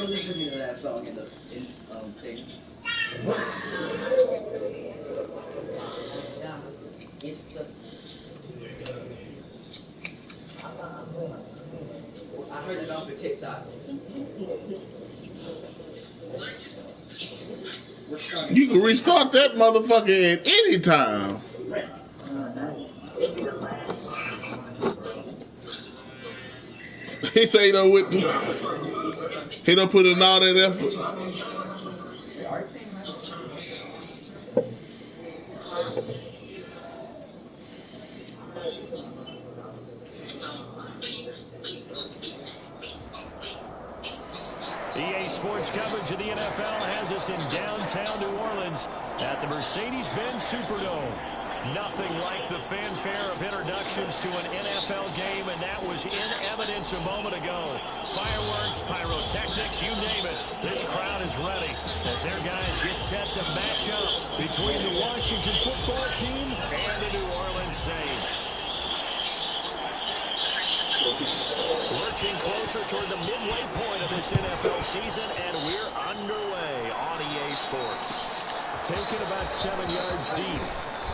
was listening to that song in the thing. It's the. I heard it off of TikTok. You can restart that motherfucker at any time. He say he don't put in all that effort. EA Sports coverage of the NFL has us in downtown New Orleans at the Mercedes-Benz Superdome. Nothing like the fanfare of introductions to an NFL game, and that was in evidence a moment ago. Fireworks, pyrotechnics, you name it. This crowd is ready as their guys get set to match up between the Washington football team and the New Orleans Saints. Lurching closer toward the midway point of this NFL season, and we're underway on EA Sports. Taken about 7 yards deep.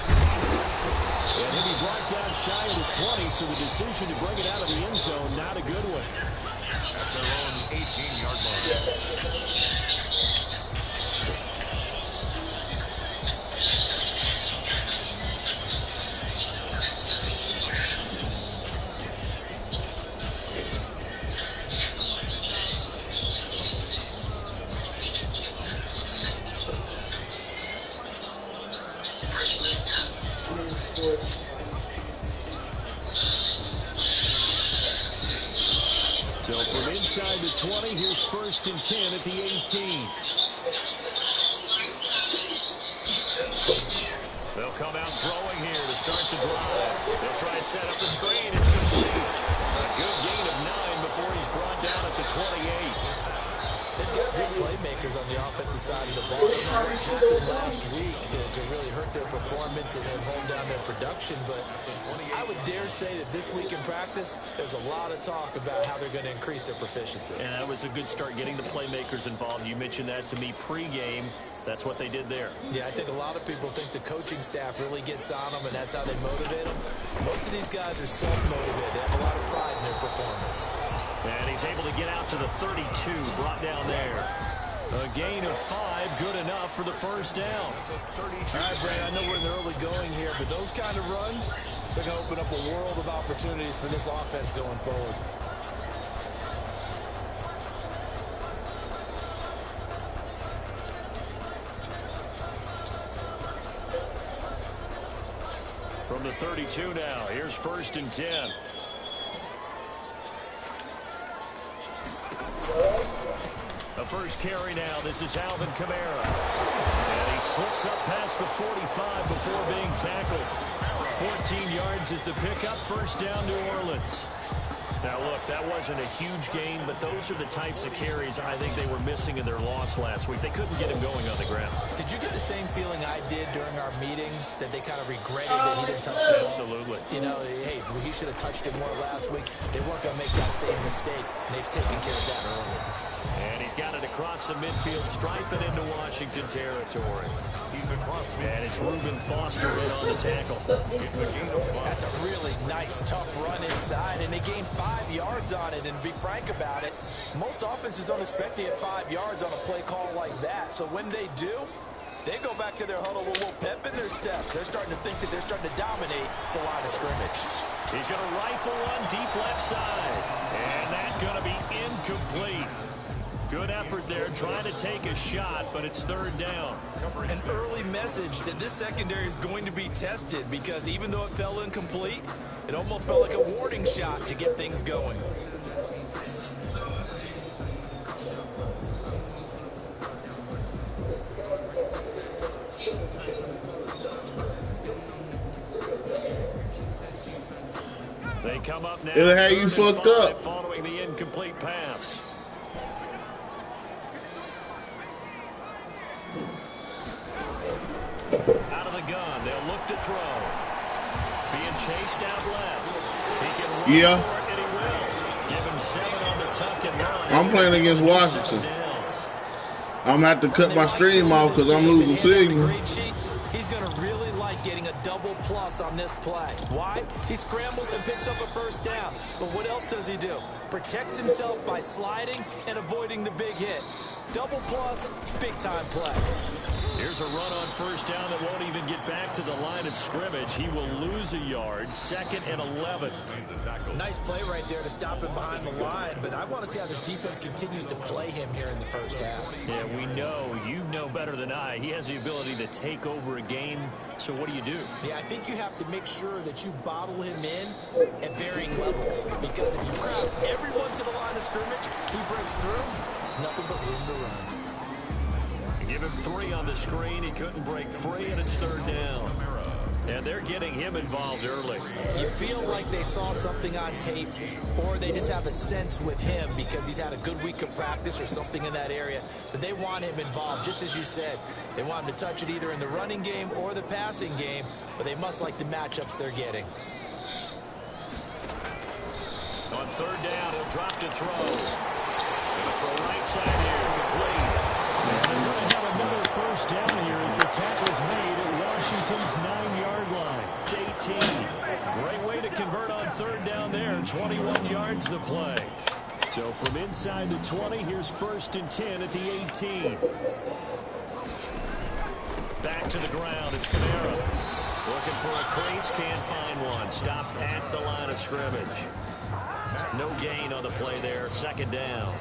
And he'll be brought down shy of the 20, so the decision to bring it out of the end zone, not a good one. At their own 18-yard line. So from inside the 20, here's 1st and 10 at the 18. They'll come out throwing here to start the drive. They'll try and set up the screen. It's complete. A good gain of 9 before he's brought down at the 28. They've got good playmakers on the offensive side of the ball. What happened last week to really hurt their performance and then hold down their production, but I would dare say that this week in practice, there's a lot of talk about how they're going to increase their proficiency. And that was a good start, getting the playmakers involved. You mentioned that to me pregame. That's what they did there. Yeah, I think a lot of people think the coaching staff really gets on them, and that's how they motivate them. Most of these guys are self-motivated. They have a lot of pride in their performance. And he's able to get out to the 32, brought down there. A gain of 5, good enough for the first down. All right, Brad, I know we're in the early going here, but those kind of runs, they're going to open up a world of opportunities for this offense going forward. From the 32 now, here's 1st and 10. The first carry now, this is Alvin Kamara. And he slips up past the 45 before being tackled. 14 yards is the pickup, 1st down New Orleans. Now, look, that wasn't a huge gain, but those are the types of carries I think they were missing in their loss last week. They couldn't get him going on the ground. Did you get the same feeling I did during our meetings, that they kind of regretted that he didn't touch the ball? Absolutely. You know, hey, he should have touched it more last week. They weren't going to make that same mistake, and they've taken care of that early. And he's got it across the midfield, striping into Washington territory. And it's Reuben Foster in on the tackle. That's a really nice, tough run inside, and they gained 5 yards on it. And to be frank about it, most offenses don't expect to get 5 yards on a play call like that. So when they do, they go back to their huddle with a little pep in their steps. They're starting to think that they're starting to dominate the line of scrimmage. He's going to rifle one deep left side. And that's going to be incomplete. Good effort there, trying to take a shot, but it's 3rd down. An early message that this secondary is going to be tested, because even though it fell incomplete, it almost felt like a warning shot to get things going. They come up now. It'll have you fucked up. Following the incomplete pass. Out of the gun, they'll look to throw. Being chased out left. He can run for it, and he will. Give him 7 on the tuck and run. I'm playing against Washington. I'm gonna have to cut my stream off because I'm losing signal. He's going to really like getting a double plus on this play. Why? He scrambles and picks up a first down. But what else does he do? Protects himself by sliding and avoiding the big hit. Double plus, big time play. Here's a run on first down that won't even get back to the line of scrimmage. He will lose a yard, 2nd and 11. Nice play right there to stop him behind the line, but I want to see how this defense continues to play him here in the first half. Yeah, we know, you know better than I, he has the ability to take over a game, so what do you do? Yeah, I think you have to make sure that you bottle him in at varying levels, because if you crowd everyone to the line of scrimmage, he breaks through, there's nothing but room to run. Give him 3 on the screen. He couldn't break free, and it's 3rd down. And they're getting him involved early. You feel like they saw something on tape, or they just have a sense with him because he's had a good week of practice or something in that area that they want him involved. Just as you said, they want him to touch it either in the running game or the passing game, but they must like the matchups they're getting. On 3rd down, he'll drop to throw. Going to throw right side here, complete. And they're going to have another first down here as the tackle's made at Washington's 9-yard line. 18. Great way to convert on 3rd down there. 21 yards the play. So from inside the 20, here's 1st and 10 at the 18. Back to the ground. It's Kamara. Looking for a crease. Can't find one. Stopped at the line of scrimmage. No gain on the play there. 2nd down.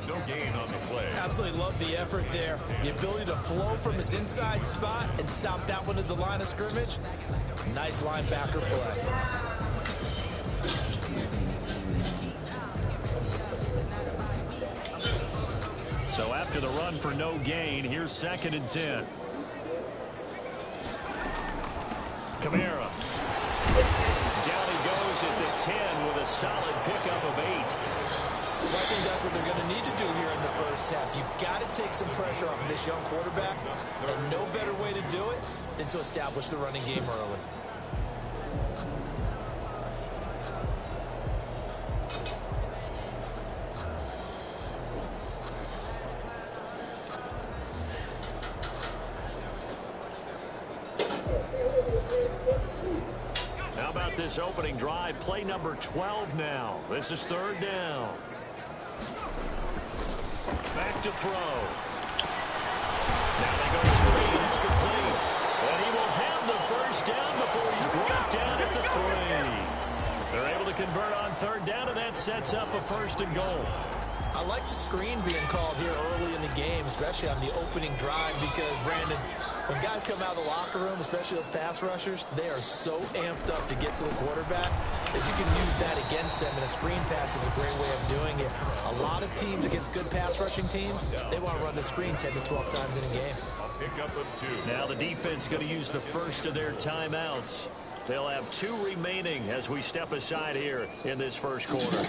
No gain on the play. Absolutely love the effort there. The ability to flow from his inside spot and stop that one at the line of scrimmage. Nice linebacker play. So after the run for no gain, here's 2nd and 10. Kamara. Down he goes at the 10 with a solid pickup of 8. Well, I think that's what they're going to need to do here in the first half. You've got to take some pressure off of this young quarterback, and no better way to do it than to establish the running game early. How about this opening drive? Play number 12 now. This is 3rd down. Back to throw. Now they go screen. It's complete. And he will have the first down before he's brought down at the 3. They're able to convert on 3rd down, and that sets up a 1st and goal. I like the screen being called here early in the game, especially on the opening drive, because, Brandon, when guys come out of the locker room, especially those pass rushers, they are so amped up to get to the quarterback that you can use that against them, and a screen pass is a great way of doing it. A lot of teams against good pass rushing teams, they want to run the screen 10 to 12 times in a game. Now the defense going to use the first of their timeouts. They'll have 2 remaining as we step aside here in this first quarter.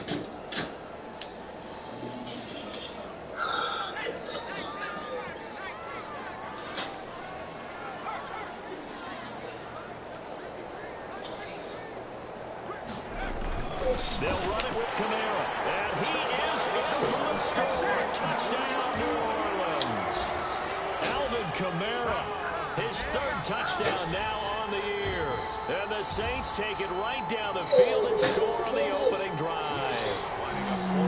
They'll run it with Kamara. And he is in for a score. Touchdown, New Orleans. Alvin Kamara, his 3rd touchdown now on the year. And the Saints take it right down the field and score on the opening drive.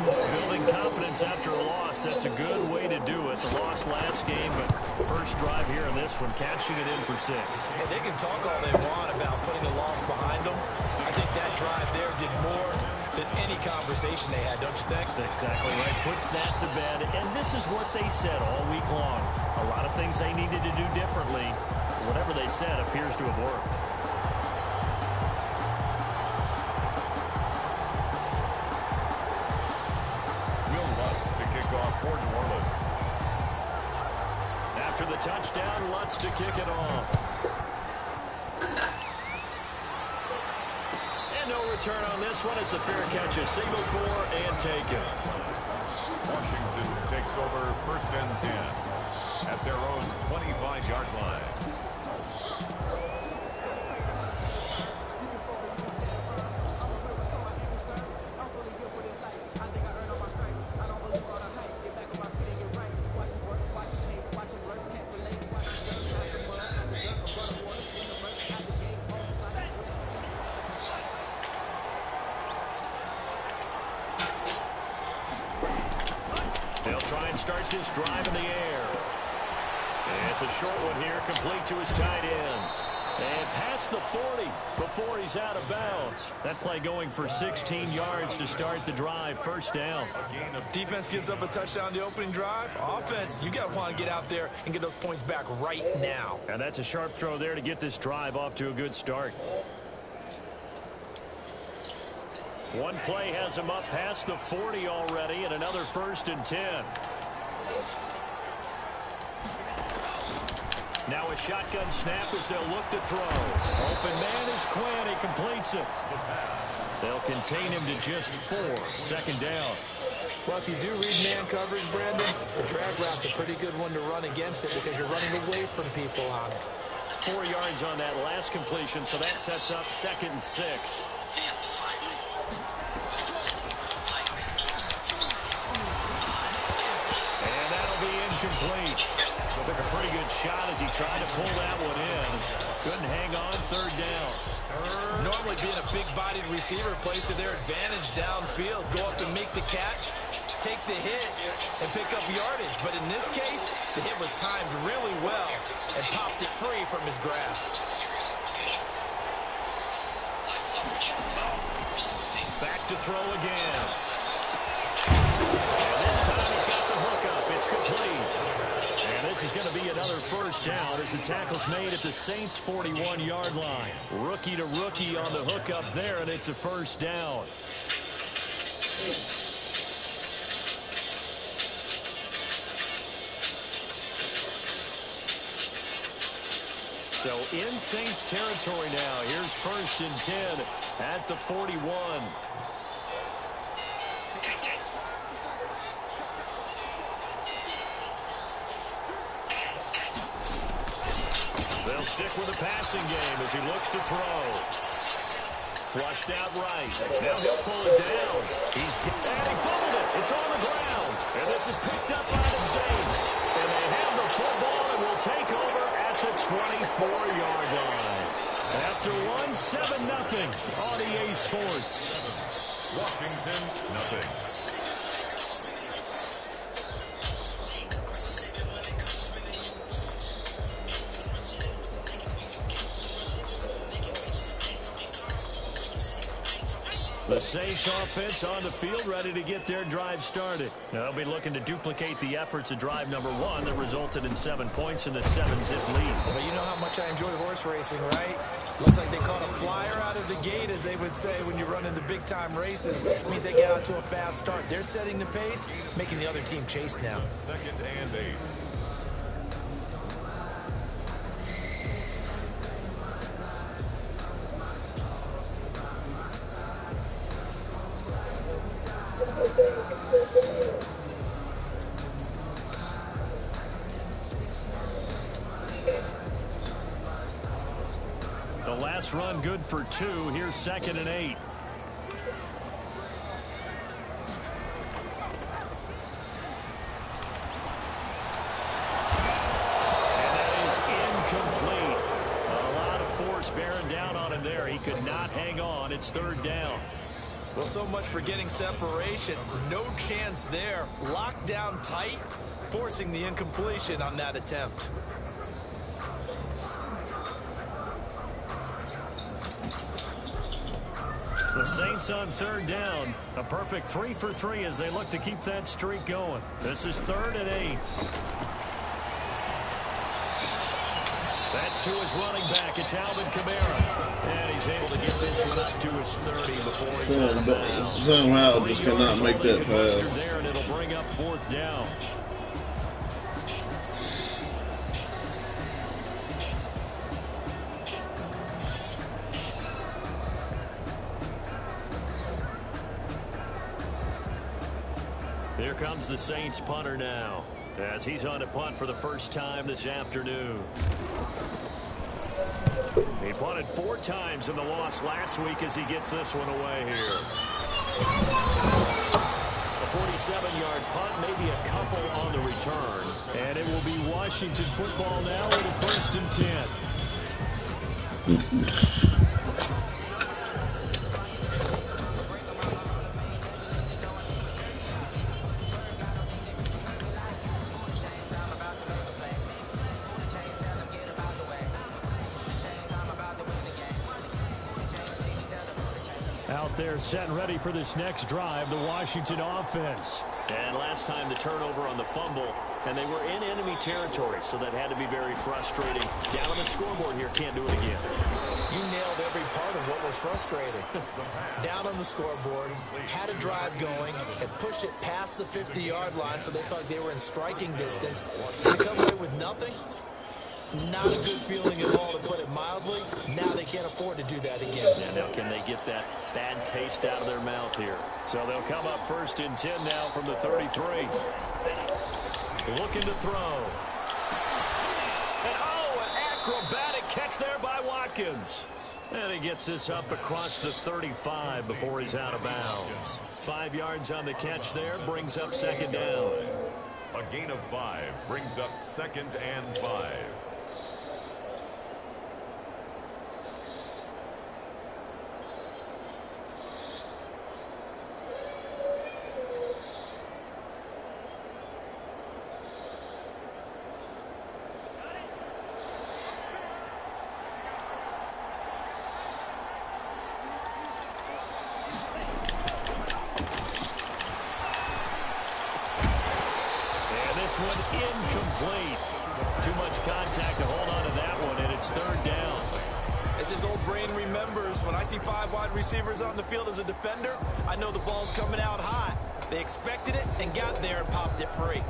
Building confidence after a loss, that's a good way to do it. The loss last game, but first drive here in this one, cashing it in for 6. And they can talk all they want about putting a loss behind them. I think that drive there did more than any conversation they had, don't you think? That's exactly right. Puts that to bed. And this is what they said all week long. A lot of things they needed to do differently. Whatever they said appears to have worked. After the touchdown, Lutz to kick it off. And no return on this one. It's a fair catch, a signal for and taken. Washington takes over 1st and 10 at their own 25-yard line. start this drive in the air. And it's a short one here, complete to his tight end. And past the 40 before he's out of bounds. That play going for 16 yards to start the drive. First down. Defense gives up a touchdown the opening drive. Offense, you got to want to get out there and get those points back right now. And that's a sharp throw there to get this drive off to a good start. One play has him up past the 40 already, and another 1st and 10. Now a shotgun snap as they'll look to throw. Open man is Quinn. He completes it. They'll contain him to just 4. Second down. Well, if you do read man coverage, Brandon, the drag route's a pretty good one to run against it because you're running away from people on it. 4 yards on that last completion, so that sets up 2nd and 6. And that'll be incomplete. Took a pretty good shot as he tried to pull that one in. Couldn't hang on. 3rd down. Normally being a big-bodied receiver plays to their advantage downfield. Go up and make the catch, take the hit, and pick up yardage. But in this case, the hit was timed really well and popped it free from his grasp. Back to throw again. And this time he's got the hook up. It's complete. And this is going to be another 1st down as the tackle's made at the Saints' 41-yard line. Rookie to rookie on the hook up there, and it's a 1st down. So in Saints territory now. Here's 1st and 10 at the 41. They'll stick with the passing game as he looks to throw. Flushed out right. Now he'll pull it down. And he fumbled it. It's on the ground. And this is picked up by the Saints. And they have the football and will take over at the 24-yard line. After one, 7-0 on EA Sports. Washington, nothing. The Saints offense on the field ready to get their drive started. They'll be looking to duplicate the efforts of drive number 1 that resulted in 7 points in the 7-zip lead. But you know how much I enjoy horse racing, right? Looks like they caught a flyer out of the gate, as they would say when you're running the big-time races. It means they get out to a fast start. They're setting the pace, making the other team chase now. 2nd and 8. The last run good for 2. Here's 2nd and 8. And that is incomplete. A lot of force bearing down on him there. He could not hang on. It's 3rd down. Well, so much for getting separation. No chance there. Locked down tight, forcing the incompletion on that attempt. The Saints on 3rd down. A perfect 3 for 3 as they look to keep that streak going. This is 3rd and 8. That's to his running back. It's Alvin Kamara. And he's able to get this one up to his 30 before he's out of bounds. Somehow just cannot make that pass. There, and it'll bring up 4th down. Here comes the Saints punter now, as he's on to punt for the first time this afternoon. He punted 4 times in the loss last week as he gets this one away here. A 47-yard punt, maybe a couple on the return. And it will be Washington football now with a 1st and 10. Out there set and ready for this next drive, the Washington offense. And last time the turnover on the fumble, and they were in enemy territory, so that had to be very frustrating. Down on the scoreboard here, can't do it again. You nailed every part of what was frustrating. Down on the scoreboard, had a drive going, and pushed it past the 50-yard line, so they thought they were in striking distance. To come away with nothing, not a good feeling at all, to put it mildly. Now they can't afford to do that again. Yeah, now can they get that bad taste out of their mouth here? So they'll come up 1st and 10 now from the 33. Looking to throw. And an acrobatic catch there by Watkins. And he gets this up across the 35 before he's out of bounds. 5 yards on the catch there, brings up 2nd down. A gain of 5 brings up 2nd and 5. One's incomplete. Too much contact to hold on to that one, and it's 3rd down. As his old brain remembers, when I see 5 wide receivers on the field as a defender, I know the ball's coming out hot. They expected it and got there and popped it free.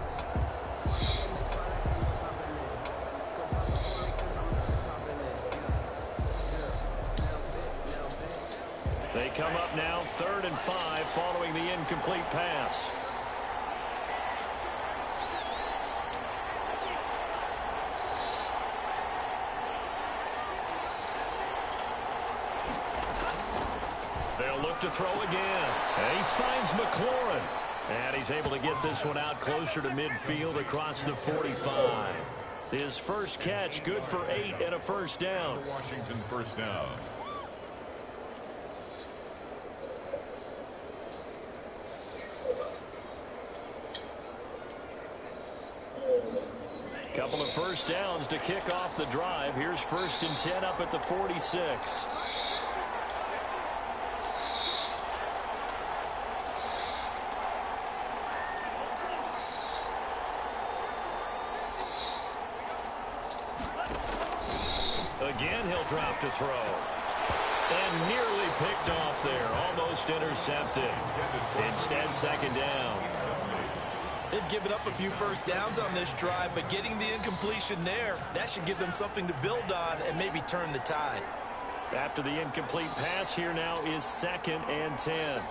They come up now 3rd and 5 following the incomplete pass. They'll look to throw again. And he finds McLaurin. And he's able to get this one out closer to midfield across the 45. His first catch, good for 8 and a 1st down. Washington 1st down. Couple of 1st downs to kick off the drive. Here's 1st and 10 up at the 46. Again, he'll drop to throw. And nearly picked off there. Almost intercepted. Instead, 2nd down. They've given up a few 1st downs on this drive, but getting the incompletion there, that should give them something to build on and maybe turn the tide. After the incomplete pass, here now is 2nd and 10.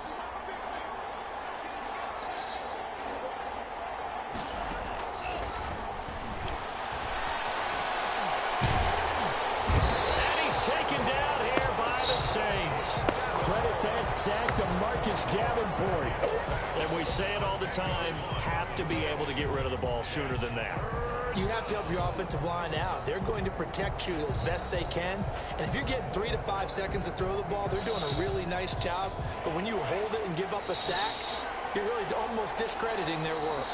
Taken down here by the Saints. Credit that sack to Marcus Davenport. And we say it all the time, have to be able to get rid of the ball sooner than that. You have to help your offensive line out. They're going to protect you as best they can. And if you're getting 3 to 5 seconds to throw the ball, they're doing a really nice job. But when you hold it and give up a sack, you're really almost discrediting their work.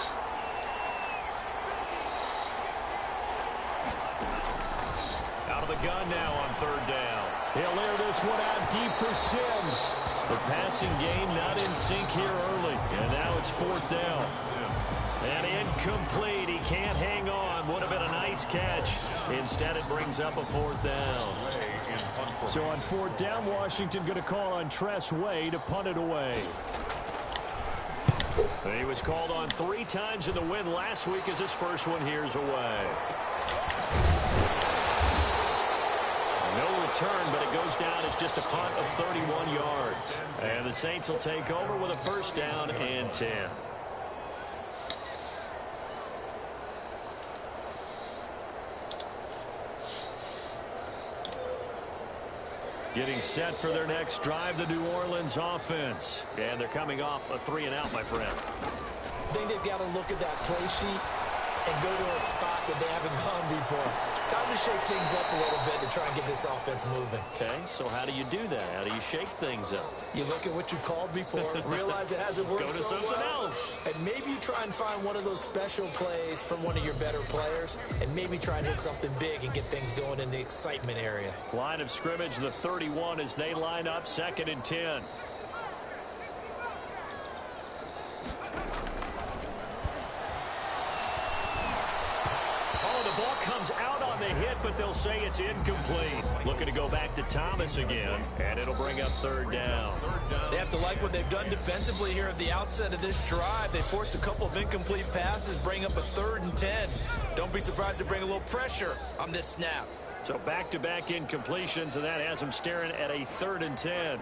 Out of the gun now on 3rd down. He'll air this one out deep for Sims. The passing game not in sync here early. And now it's 4th down. And incomplete. He can't hang on. Would have been a nice catch. Instead, it brings up a 4th down. So on 4th down, Washington going to call on Tress Way to punt it away. He was called on 3 times in the win last week as his first one here's away. No return, but it goes down as just a punt of 31 yards. And the Saints will take over with a 1st down and 10. Getting set for their next drive, the New Orleans offense. And they're coming off a 3-and-out, my friend. I think they've got to look at that play sheet and go to a spot that they haven't gone before. Time to shake things up a little bit to try and get this offense moving. Okay, so how do you do that? How do you shake things up? You look at what you called before, realize it hasn't worked Go to so something well, else. and maybe you try and find one of those special plays from one of your better players, and maybe try and hit something big and get things going in the excitement area. Line of scrimmage, the 31 as they line up 2nd and 10. the hit, but they'll say it's incomplete. Looking to go back to Thomas again, and it'll bring up third down. They have to like what they've done defensively here at the outset of this drive. They forced a couple of incomplete passes, bring up a 3rd and 10. Don't be surprised to bring a little pressure on this snap. So back-to-back incompletions, and that has them staring at a 3rd and 10.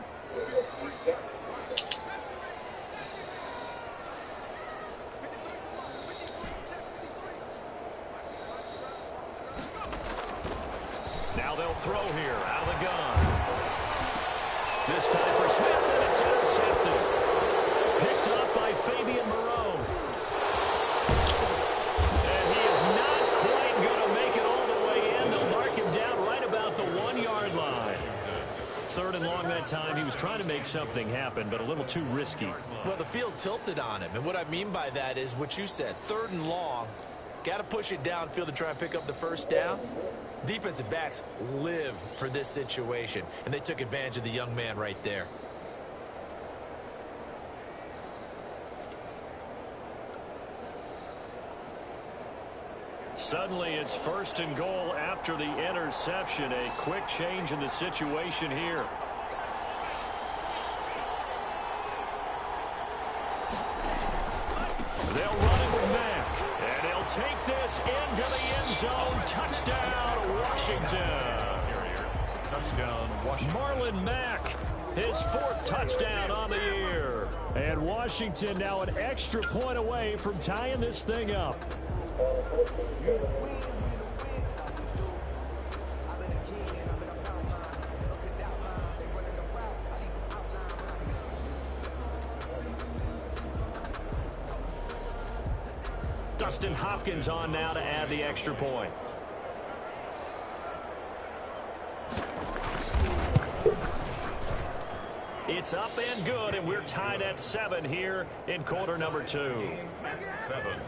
Now they'll throw here out of the gun. This time for Smith, and it's intercepted. Picked up by Fabian Moreau. And he is not quite going to make it all the way in. They'll mark him down right about the 1-yard line. 3rd and long that time. He was trying to make something happen, but a little too risky. Well, the field tilted on him, and what I mean by that is what you said, 3rd and long. Got to push it downfield to try and pick up the first down. Defensive backs live for this situation, and they took advantage of the young man right there. Suddenly it's 1st and goal after the interception. A quick change in the situation here. They'll run it with Mack, and he'll take this into the end zone. Touchdown, Washington. Touchdown, Washington. Marlon Mack, his 4th touchdown on the year. And Washington now an extra point away from tying this thing up. Dustin Hopkins on now to add the extra point. It's up and good, and we're tied at 7 here in quarter number 2. At 7.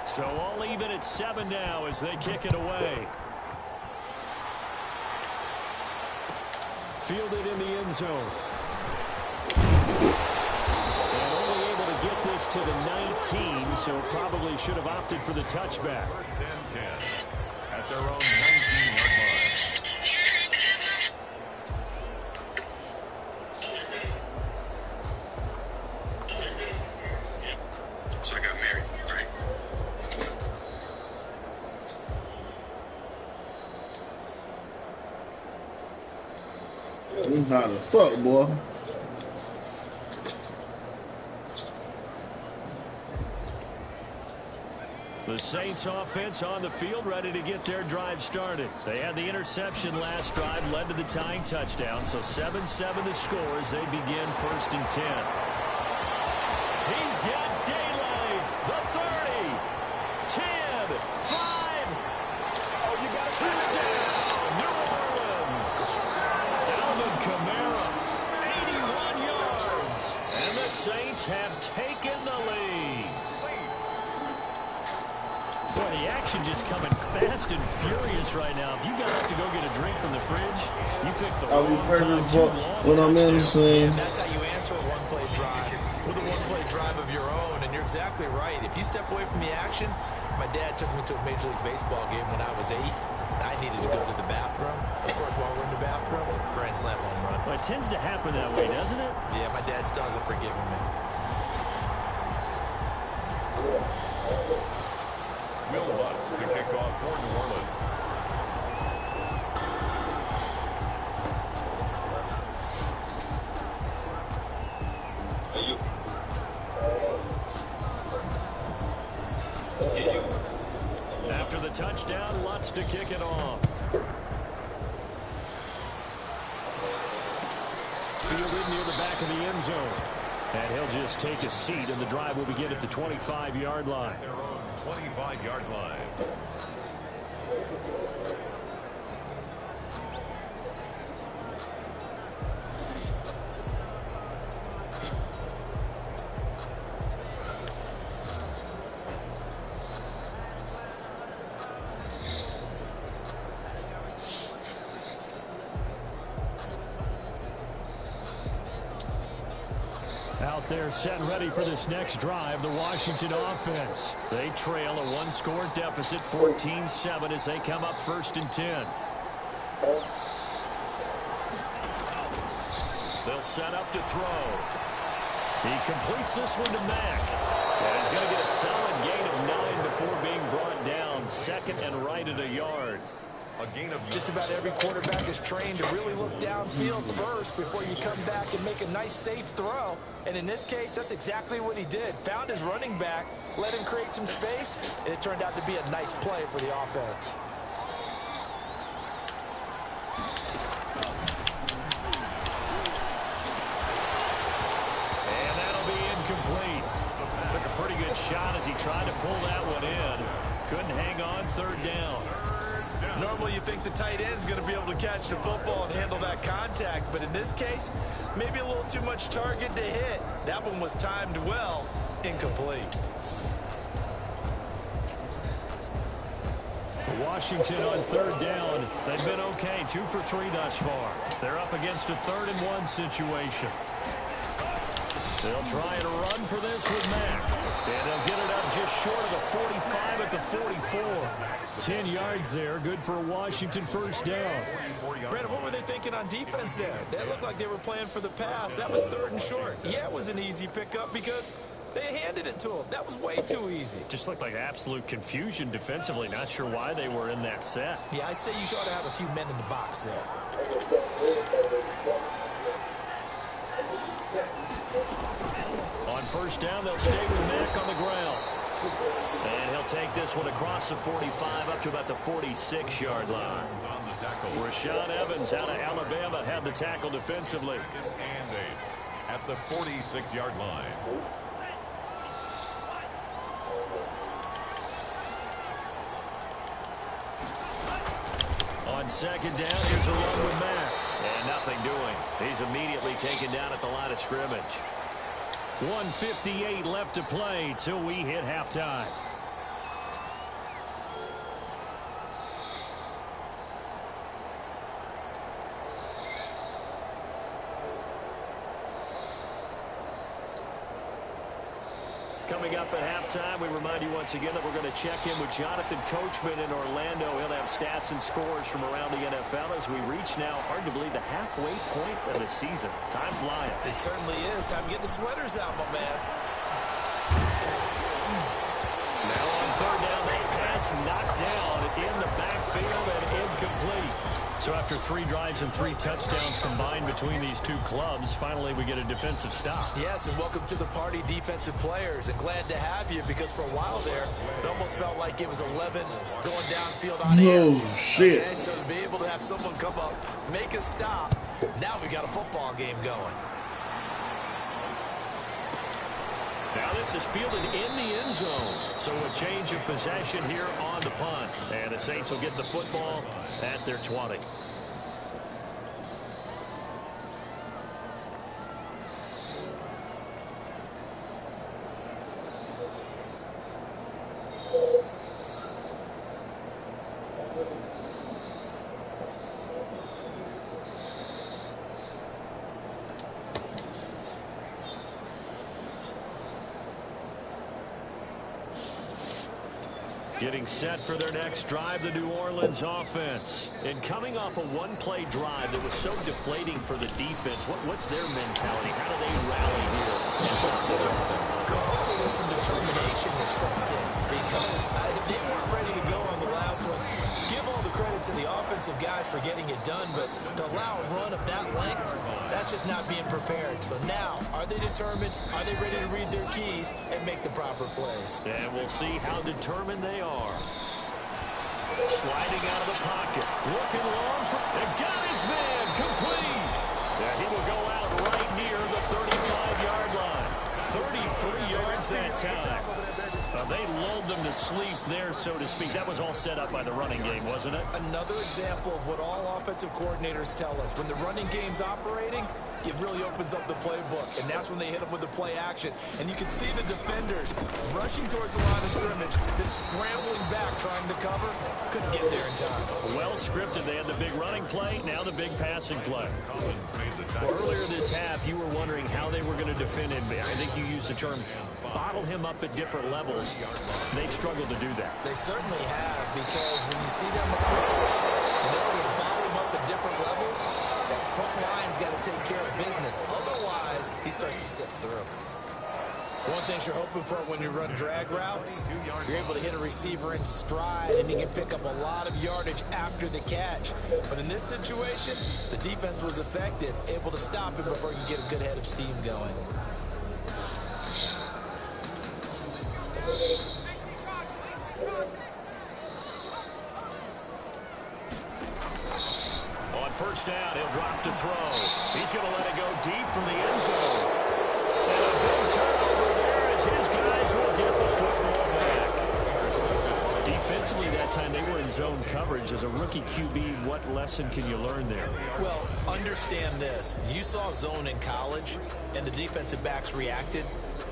So all even at 7 now as they kick it away. Fielded in the end zone. And only able to get this to the 19, so probably should have opted for the touchback. 1st and 10 at their own 19-yard line. So I got married, right? How the fuck, boy? The Saints offense on the field, ready to get their drive started. They had the interception last drive, led to the tying touchdown, so 7-7 the score as they begin 1st and 10. He's got daylight. The 30, 10, 5. Oh, you got a touchdown, New Orleans. Alvin Kamara, 81 yards, and the Saints have taken the lead. Boy, the action just coming fast and furious right now. If you got to go get a drink from the fridge, you pick the wrong time. When I'm in the scene. That's how you answer a one-play drive with a one-play drive of your own, and you're exactly right. If you step away from the action, my dad took me to a Major League Baseball game when I was 8. I needed to go to the bathroom. Of course, while we're in the bathroom, grand slam home run. Well, it tends to happen that way, doesn't it? Yeah, my dad still hasn't forgiven me. Will Lutz to kick off for New Orleans. After the touchdown, Lutz to kick it off. Fielded near the back of the end zone. And he'll just take a seat, and the drive will begin at the 25-yard line. Their own 25-yard line. there set and ready for this next drive, the Washington offense. They trail a one-score deficit, 14-7, as they come up 1st and 10. They'll set up to throw. He completes this one to Mack. And he's going to get a solid gain of 9 before being brought down. 2nd and right at a yard. A gain of Just about every quarterback is trained to really look downfield first before you come back and make a nice, safe throw. And in this case, that's exactly what he did. Found his running back, let him create some space, and it turned out to be a nice play for the offense. And that'll be incomplete. Took a pretty good shot as he tried to pull that one in. Couldn't hang on 3rd down. Normally you think the tight end's going to be able to catch the football and handle that contact, but in this case, maybe a little too much target to hit. That one was timed well, incomplete. Washington on 3rd down. They've been okay, 2 for 3 thus far. They're up against a 3rd and 1 situation. They'll try and run for this with Mack. And they'll get it up just short of the 45 at the 44. 10 yards there, good for a Washington 1st down. Brandon, what were they thinking on defense there? They looked like they were playing for the pass. That was 3rd and short. Yeah, it was an easy pickup because they handed it to him. That was way too easy. Just looked like absolute confusion defensively. Not sure why they were in that set. Yeah, I'd say you ought to have a few men in the box there. On 1st down, they'll stay with Mack on the ground. And he'll take this one across the 45 up to about the 46-yard line. Rashaan Evans out of Alabama had the tackle defensively. And at the 46-yard line. On 2nd down, here's a run with Mack. And nothing doing. He's immediately taken down at the line of scrimmage. 1:58 left to play till we hit halftime. Coming up at halftime, we remind you once again that we're going to check in with Jonathan Coachman in Orlando. He'll have stats and scores from around the NFL as we reach now, hard to believe, the halfway point of the season. Time flying. It certainly is. Time to get the sweaters out, my man. Now on 3rd down, that pass knocked down in the backfield and incomplete. So after 3 drives and 3 touchdowns combined between these two clubs, finally we get a defensive stop. Yes, and welcome to the party, defensive players. And glad to have you because for a while there, it almost felt like it was 11 going downfield on air. Oh, shit. Okay, so to be able to have someone come up, make a stop, now we got a football game going. Now this is fielded in the end zone. So a change of possession here on the punt. And the Saints will get the football at their 20. Getting set for their next drive, the New Orleans offense. And coming off a one-play drive that was so deflating for the defense, what's their mentality? How do they rally here and stop this offense? Hopefully there's some determination that sets in because they weren't ready to go on the last one. Give all the credit to the offensive guys for getting it done, but to allow a run of that length, that's just not being prepared. So now, are they determined? Are they ready to read their keys and make the proper plays? And we'll see how determined they are. Sliding out of the pocket. Looking long for... And got his man complete. And he will go out right near the 35-yard line. 33 yards that time. They lulled them to sleep there, so to speak. That was all set up by the running game, wasn't it? Another example of what all offensive coordinators tell us. When the running game's operating, it really opens up the playbook, and that's when they hit them with the play action. And you can see the defenders rushing towards the line of scrimmage, then scrambling back trying to cover. Couldn't get there in time. Well scripted. They had the big running play, now the big passing play. Well, earlier this half, you were wondering how they were going to defend him. I think you used the term bottle him up at different levels. They've struggled to do that. They certainly have, because when you see them approach, in order to bottle him up at different levels, that front line's got to take care of business. Otherwise, he starts to slip through. One thing you're hoping for when you run drag routes, you're able to hit a receiver in stride, and he can pick up a lot of yardage after the catch. But in this situation, the defense was effective, able to stop him before he could get a good head of steam going. On first down, he'll drop to throw. He's going to let it go deep from the end zone. And a big turnover there as his guys will get the football back. Defensively that time, they were in zone coverage. As a rookie QB, what lesson can you learn there? Well, understand this. You saw zone in college, and the defensive backs reacted,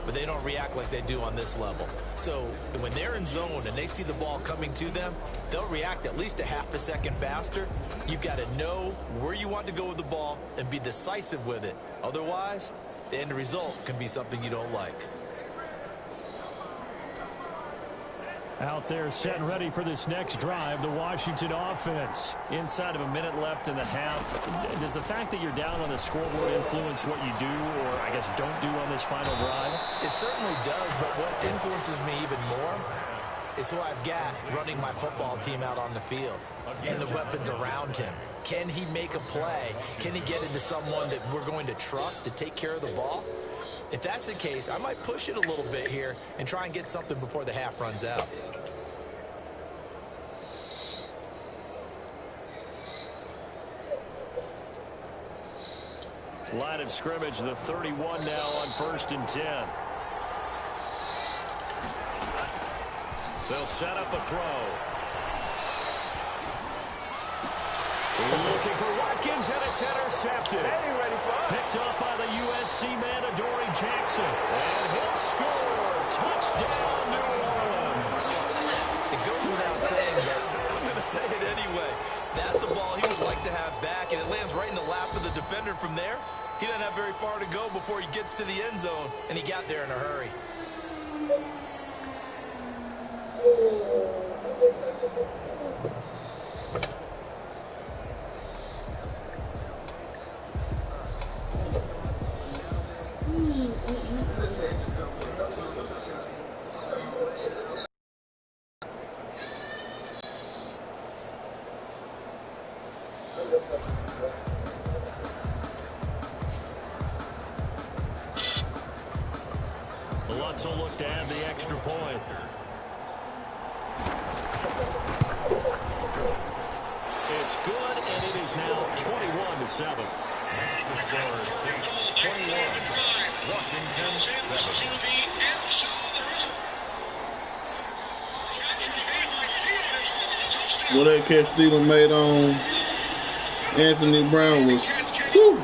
but they don't react like they do on this level. So when they're in zone and they see the ball coming to them, they'll react at least a half a second faster. You've got to know where you want to go with the ball and be decisive with it. Otherwise, the end result can be something you don't like. Out there set and ready for this next drive, the Washington offense. Inside of a minute left in the half. Does the fact that you're down on the scoreboard influence what you do, or I guess don't do on this final drive? It certainly does, but what influences me even more is who I've got running my football team out on the field and the weapons around him. Can he make a play? Can he get into someone that we're going to trust to take care of the ball? If that's the case, I might push it a little bit here and try and get something before the half runs out. Line of scrimmage, the 31 now on 1st and 10. They'll set up a throw. Looking for Watkins, and it's intercepted. Picked up by the USC man, Adoree Jackson. And he'll score. Touchdown, New Orleans. It goes without saying, but I'm going to say it anyway. That's a ball he would like to have back, and it lands right in the lap of the defender from there. He doesn't have very far to go before he gets to the end zone, and he got there in a hurry. Lutz will look to add the extra point. It's good, and it is now 21-7. Next to score is 21. Washington 7. Well, that catch Steven made on Anthony Brown was, whew.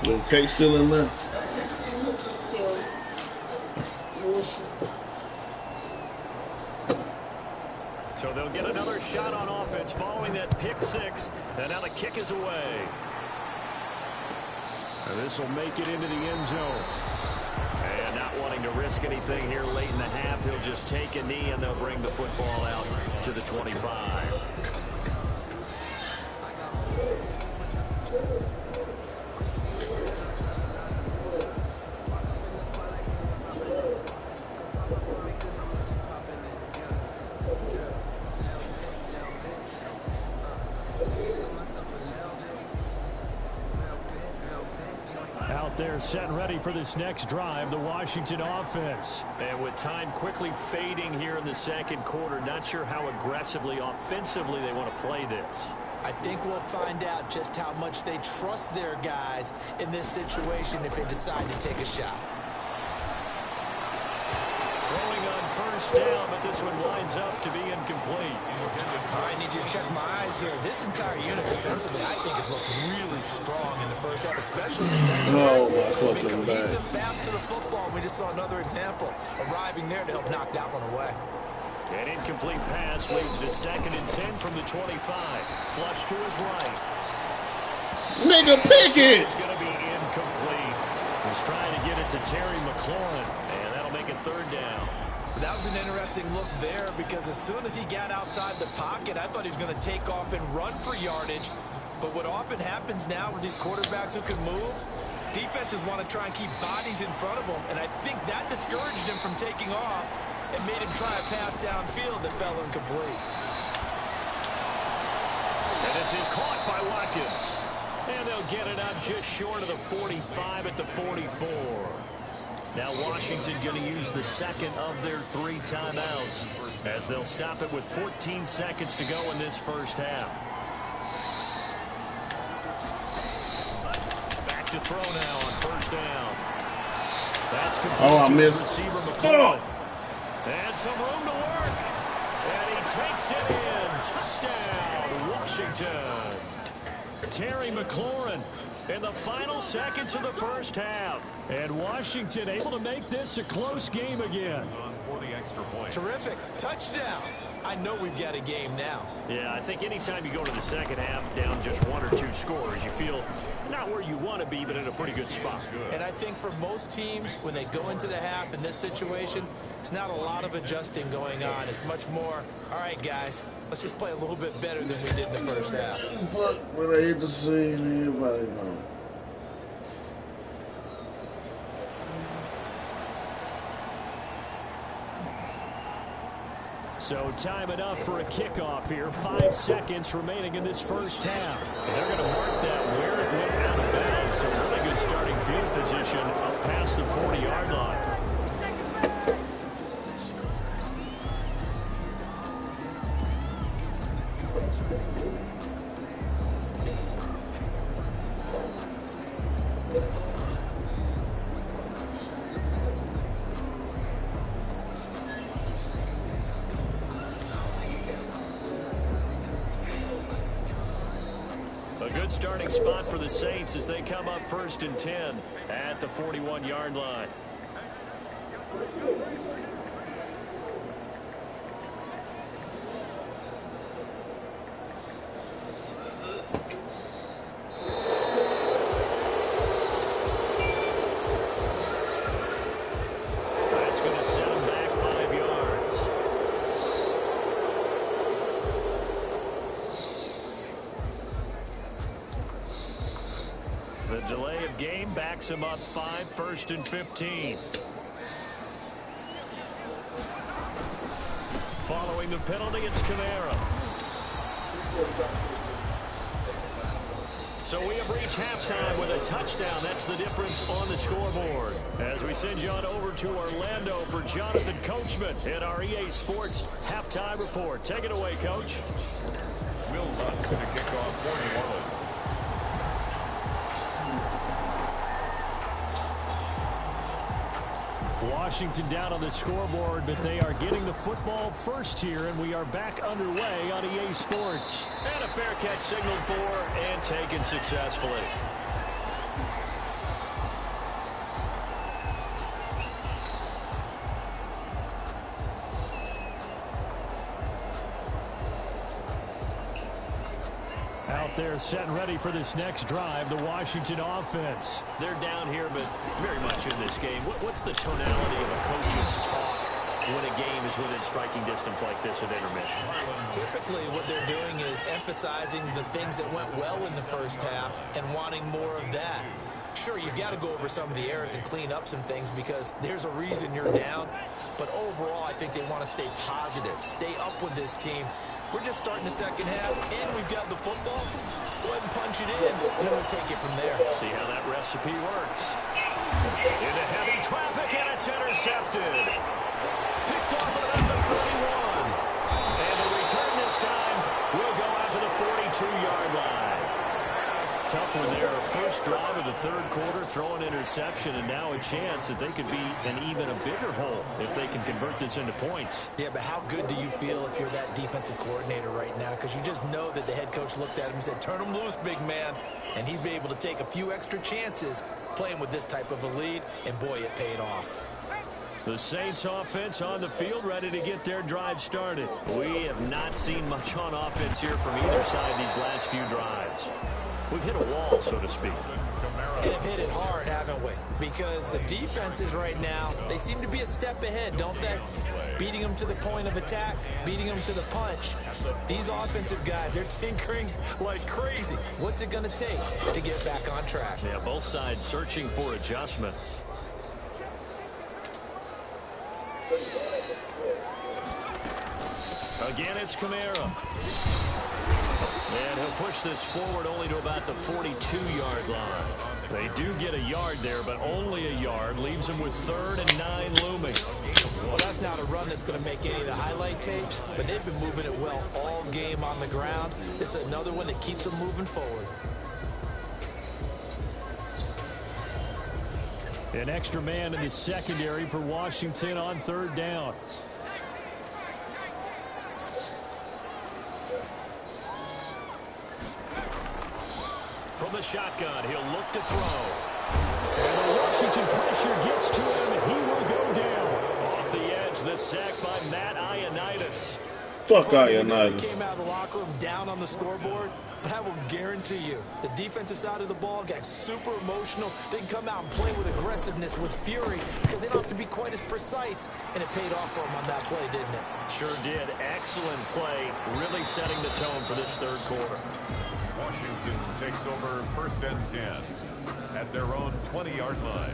Little cake still in there. Still. So they'll get another shot on offense following that pick six. And now the kick is away. And this will make it into the end zone. And not wanting to risk anything here late in the half, he'll just take a knee and they'll bring the football out to the 25. there set ready for this next drive, the Washington offense. And with time quickly fading here in the second quarter, not sure how aggressively, offensively they want to play this. I think we'll find out just how much they trust their guys in this situation if they decide to take a shot. Throwing on first down, but this one winds up to be incomplete. All right, I need you to check my eyes here. This entire unit defensively, I think, has looked really strong in the first half, especially in the second half. Oh, my They've been fucking cohesive, bad. fast to the football. We just saw another example arriving there to help knock that one away. An incomplete pass leads to 2nd and 10 from the 25. Flush to his right. Nigga, pick it! It's going to be incomplete. He's trying to get it to Terry McLaurin, and that'll make it 3rd down. That was an interesting look there because as soon as he got outside the pocket, I thought he was going to take off and run for yardage. But what often happens now with these quarterbacks who can move, defenses want to try and keep bodies in front of them, and I think that discouraged him from taking off and made him try a pass downfield that fell incomplete. And this is caught by Watkins. And they'll get it up just short of the 45 at the 44. Now Washington going to use the second of their 3 timeouts as they'll stop it with 14 seconds to go in this first half. Back to throw now on first down. That's complete. Oh, I to missed. Receiver McCollum. And some room to work. And he takes it in. Touchdown, Washington. Terry McLaurin in the final seconds of the first half. And Washington able to make this a close game again. For the extra point. Terrific. Touchdown. I know we've got a game now. Yeah, I think anytime you go to the second half down just 1 or 2 scores, you feel not where you want to be, but in a pretty good spot. And I think for most teams, when they go into the half in this situation, it's not a lot of adjusting going on. It's much more, all right, guys, let's just play a little bit better than we did in the first half. Fuck, when I hate to see anybody know. So time enough for a kickoff here. 5 seconds remaining in this first half. They're going to mark that where it went out of bounds. So really good starting field position up past the 40-yard line. A good starting spot for the Saints as they come up 1st and 10 at the 41-yard line. That's going to set them back 5 yards. The delay of game backs him up 5, 1st and 15. Following the penalty, it's Kamara. So we have reached halftime with a touchdown. That's the difference on the scoreboard. As we send you on over to Orlando for Jonathan Coachman in our EA Sports halftime report. Take it away, Coach. Will Lutz going to kick off for New Orleans. Washington down on the scoreboard, but they are getting the football first here, and we are back underway on EA Sports. And a fair catch signaled for and taken successfully. Out there set and ready for this next drive, the Washington offense. They're down here, but very much in this game. What's the tonality of a coach's talk when a game is within striking distance like this at intermission? Typically, what they're doing is emphasizing the things that went well in the first half and wanting more of that. Sure, you've got to go over some of the errors and clean up some things because there's a reason you're down. But overall, I think they want to stay positive, stay up with this team. We're just starting the second half, and we've got the football. Let's go ahead and punch it in, and then we'll take it from there. See how that recipe works. Into heavy traffic, and it's intercepted. Picked off at about the 31. And the return this time will go out to the 42-yard line. Tough one there. First drive of the third quarter, throw an interception, and now a chance that they could be in even a bigger hole if they can convert this into points. Yeah, but how good do you feel if you're that defensive coordinator right now? Because you just know that the head coach looked at him and said, turn him loose, big man. And he'd be able to take a few extra chances playing with this type of a lead, and boy, it paid off. The Saints offense on the field, ready to get their drive started. We have not seen much on offense here from either side these last few drives. We've hit a wall, so to speak. And have hit it hard, haven't we? Because the defenses right now, they seem to be a step ahead, don't they? Beating them to the point of attack, beating them to the punch. These offensive guys, they're tinkering like crazy. What's it going to take to get back on track? Yeah, both sides searching for adjustments. Again, it's Kamara. And he'll push this forward only to about the 42-yard line. They do get a yard there, but only a yard. Leaves them with 3rd and 9 looming. Well, that's not a run that's going to make any of the highlight tapes, but they've been moving it well all game on the ground. This is another one that keeps them moving forward. An extra man in the secondary for Washington on 3rd down. From the shotgun, he'll look to throw. And the Washington pressure gets to him, and he will go down. Off the edge, the sack by Matt Ioannidis. Fuck Ioannidis. Came out of the locker room down on the scoreboard, but I will guarantee you, the defensive side of the ball got super emotional. They can come out and play with aggressiveness, with fury, because they don't have to be quite as precise, and it paid off for them on that play, didn't it? Sure did. Excellent play, really setting the tone for this third quarter. Washington takes over 1st and 10 at their own 20-yard line.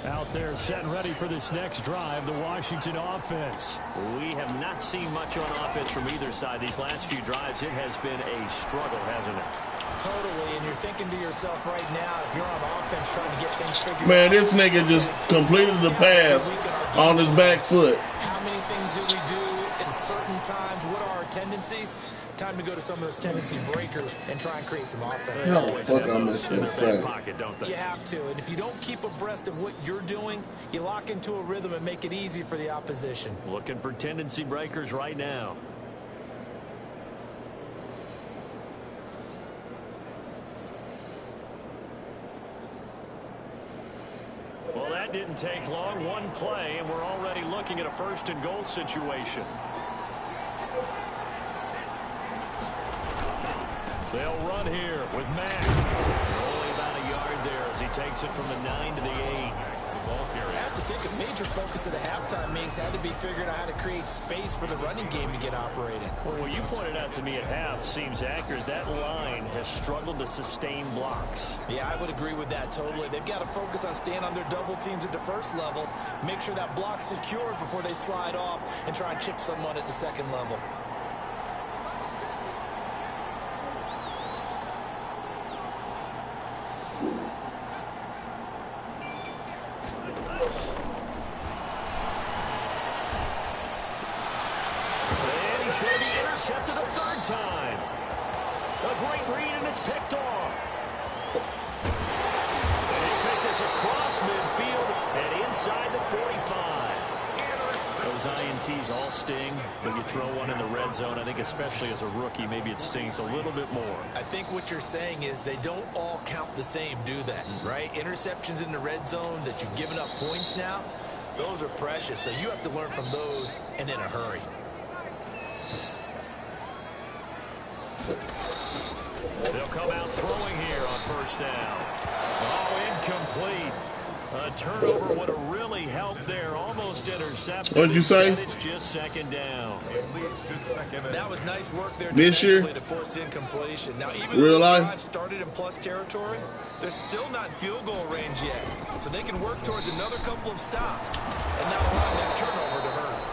Out there set and ready for this next drive, the Washington offense. We have not seen much on offense from either side. These last few drives, it has been a struggle, hasn't it? Totally, and you're thinking to yourself right now, if you're on offense trying to get things figured out. Man, this nigga just completed the pass on his back foot. How many things do we do at certain times? What are our tendencies? Time to go to some of those tendency breakers and try and create some offense. How the fuck I missed this pocket, don't they? You have to, and if you don't keep abreast of what you're doing, you lock into a rhythm and make it easy for the opposition. Looking for tendency breakers right now. Well, that didn't take long. One play, and we're already looking at a 1st and goal situation. They'll run here with Mack. Only about a yard there as he takes it from the 9 to the 8. I have to think a major focus of the halftime meetings had to be figuring out how to create space for the running game to get operated. Well, what you pointed out to me at half seems accurate. That line has struggled to sustain blocks. Yeah, I would agree with that totally. They've got to focus on staying on their double teams at the first level, make sure that block's secured before they slide off and try and chip someone at the second level. And he's going to be intercepted a 3rd time. A great read, and it's picked off. And they take this across midfield and inside the 45. Those INTs all sting, but you throw one in the red zone, I think especially as a rookie, maybe it stings a little bit more. I think what you're saying is they don't all count the same, do they? Right? Interceptions in the red zone that you've given up points now, those are precious, so you have to learn from those and in a hurry. They'll come out throwing here on 1st down. Oh, incomplete. A turnover would have really helped there. Almost intercepted. What'd you say? Instead, it's just second down. It leads to second and That was nice work there This year? defensively to force incompletion. Now, even Real though this life? drive started in plus territory, they're still not in field goal range yet. So they can work towards another couple of stops and not allow that turnover to hurt.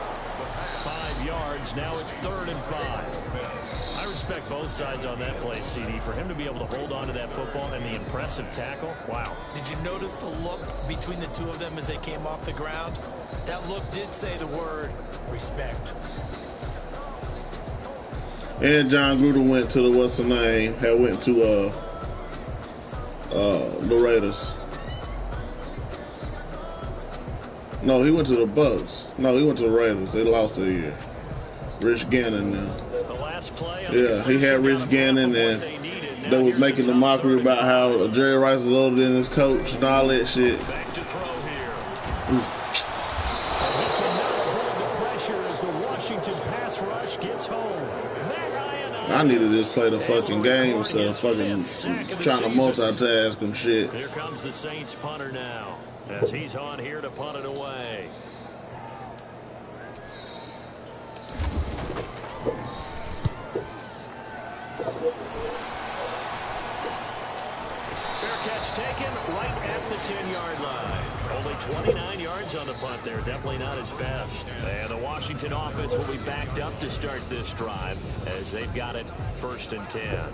5 yards. Now it's 3rd and 5. I respect both sides on that play, CD. For him to be able to hold on to that football and the impressive tackle, wow. Did you notice the look between the two of them as they came off the ground? That look did say the word respect. And John Gruden went to the what's the name? Went to the Raiders. No, he went to the Bucks. No, he went to the Raiders. They lost a year. Rich Gannon now. The last play. Yeah, he had Rich Gannon, and they was making the mockery about how Jerry Rice is older than his coach and all that shit. Back to throw here. He cannot avoid the pressure as the Washington pass rush gets home. I needed this play the fucking game instead of fucking trying to multitask and shit. Here comes the Saints punter now as he's on here to punt it away. Fair catch taken right at the 10-yard line. Only 29 yards on the punt there. Definitely not his best. And the Washington offense will be backed up to start this drive as they've got it 1st and 10.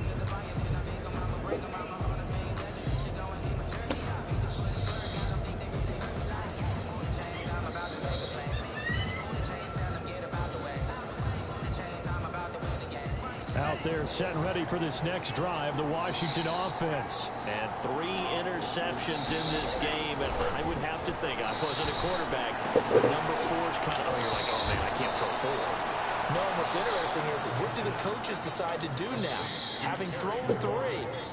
Out there set and ready for this next drive, the Washington offense. And 3 interceptions in this game, and I would have to think, I wasn't a quarterback, but number 4 is kind of, you're like, oh man, I can't throw 4. No, and what's interesting is, what do the coaches decide to do now? Having thrown 3,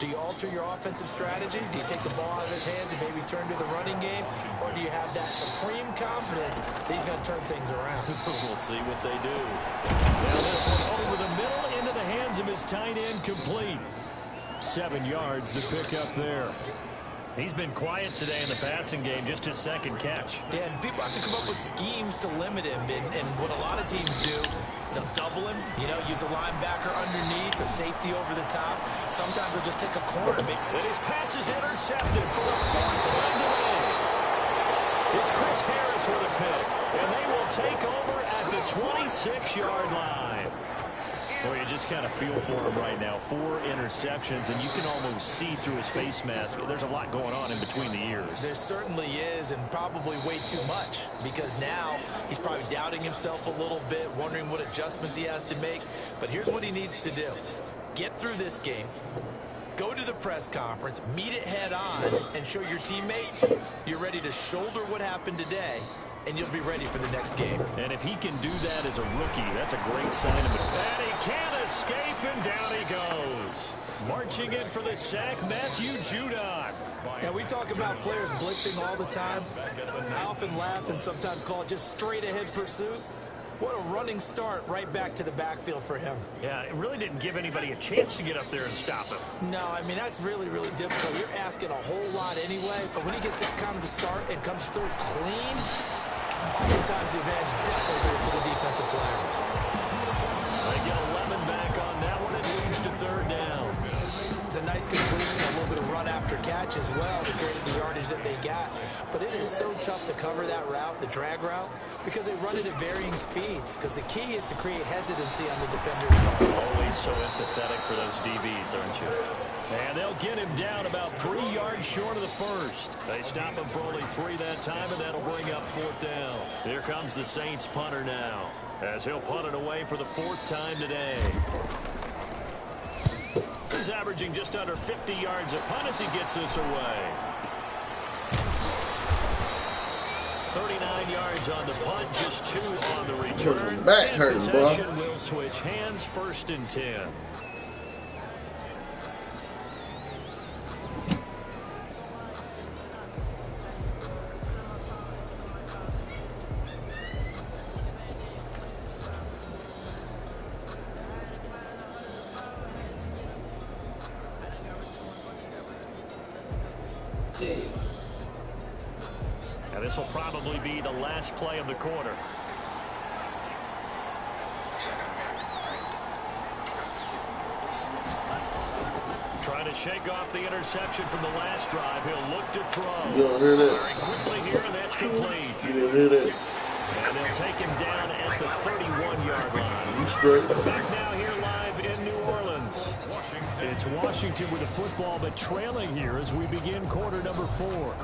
do you alter your offensive strategy? Do you take the ball out of his hands and maybe turn to the running game? Or do you have that supreme confidence that he's going to turn things around? We'll see what they do. Now this one over the middle into the hands of his tight end, complete. 7 yards to pick up there. He's been quiet today in the passing game, just his 2nd catch. Yeah, and people have to come up with schemes to limit him, and what a lot of teams do, they'll double him, use a linebacker underneath, a safety over the top. Sometimes they'll just take a corner. And his pass is intercepted for the 4th time today. It's Chris Harris with a pick, and they will take over at the 26-yard line. Boy, you just kind of feel for him right now. 4 interceptions, and you can almost see through his face mask. There's a lot going on in between the ears. There certainly is, and probably way too much, because now he's probably doubting himself a little bit, wondering what adjustments he has to make. But here's what he needs to do. Get through this game, go to the press conference, meet it head on, and show your teammates you're ready to shoulder what happened today, and you'll be ready for the next game. And if he can do that as a rookie, that's a great sign of it. And he can't escape, and down he goes. Marching in for the sack, Matthew Judon. Now, we talk about players blitzing all the time. I often laugh and sometimes call it just straight-ahead pursuit. What a running start right back to the backfield for him. Yeah, it really didn't give anybody a chance to get up there and stop him. No, I mean, that's really, really difficult. You're asking a whole lot anyway, but when he gets that kind of a start and comes through clean, oftentimes the advantage definitely goes to the defensive player. They get 11 back on that one. It leads to 3rd down. It's a nice completion, a little bit of run after catch as well to create the yardage that they got. But it is so tough to cover that route, the drag route, because they run it at varying speeds. Because the key is to create hesitancy on the defender's part. Always so empathetic for those DBs, aren't you? And they'll get him down about 3 yards short of the 1st. They stop him for only 3 that time, and that'll bring up 4th down. Here comes the Saints punter now, as he'll punt it away for the 4th time today. He's averaging just under 50 yards a punt as he gets this away. 39 yards on the punt, just 2 on the return. Back hurting, boy. Possession will switch hands, 1st and 10. And this will probably be the last play of the quarter. Trying to shake off the interception from the last drive. He'll look to throw. You don't hear that? Firing quickly here, and that's complete. You didn't hear that? And they'll take him down at the 31-yard line. You straight. Back now here live in New Orleans. It's Washington with the football, but trailing here as we begin quarter number 4.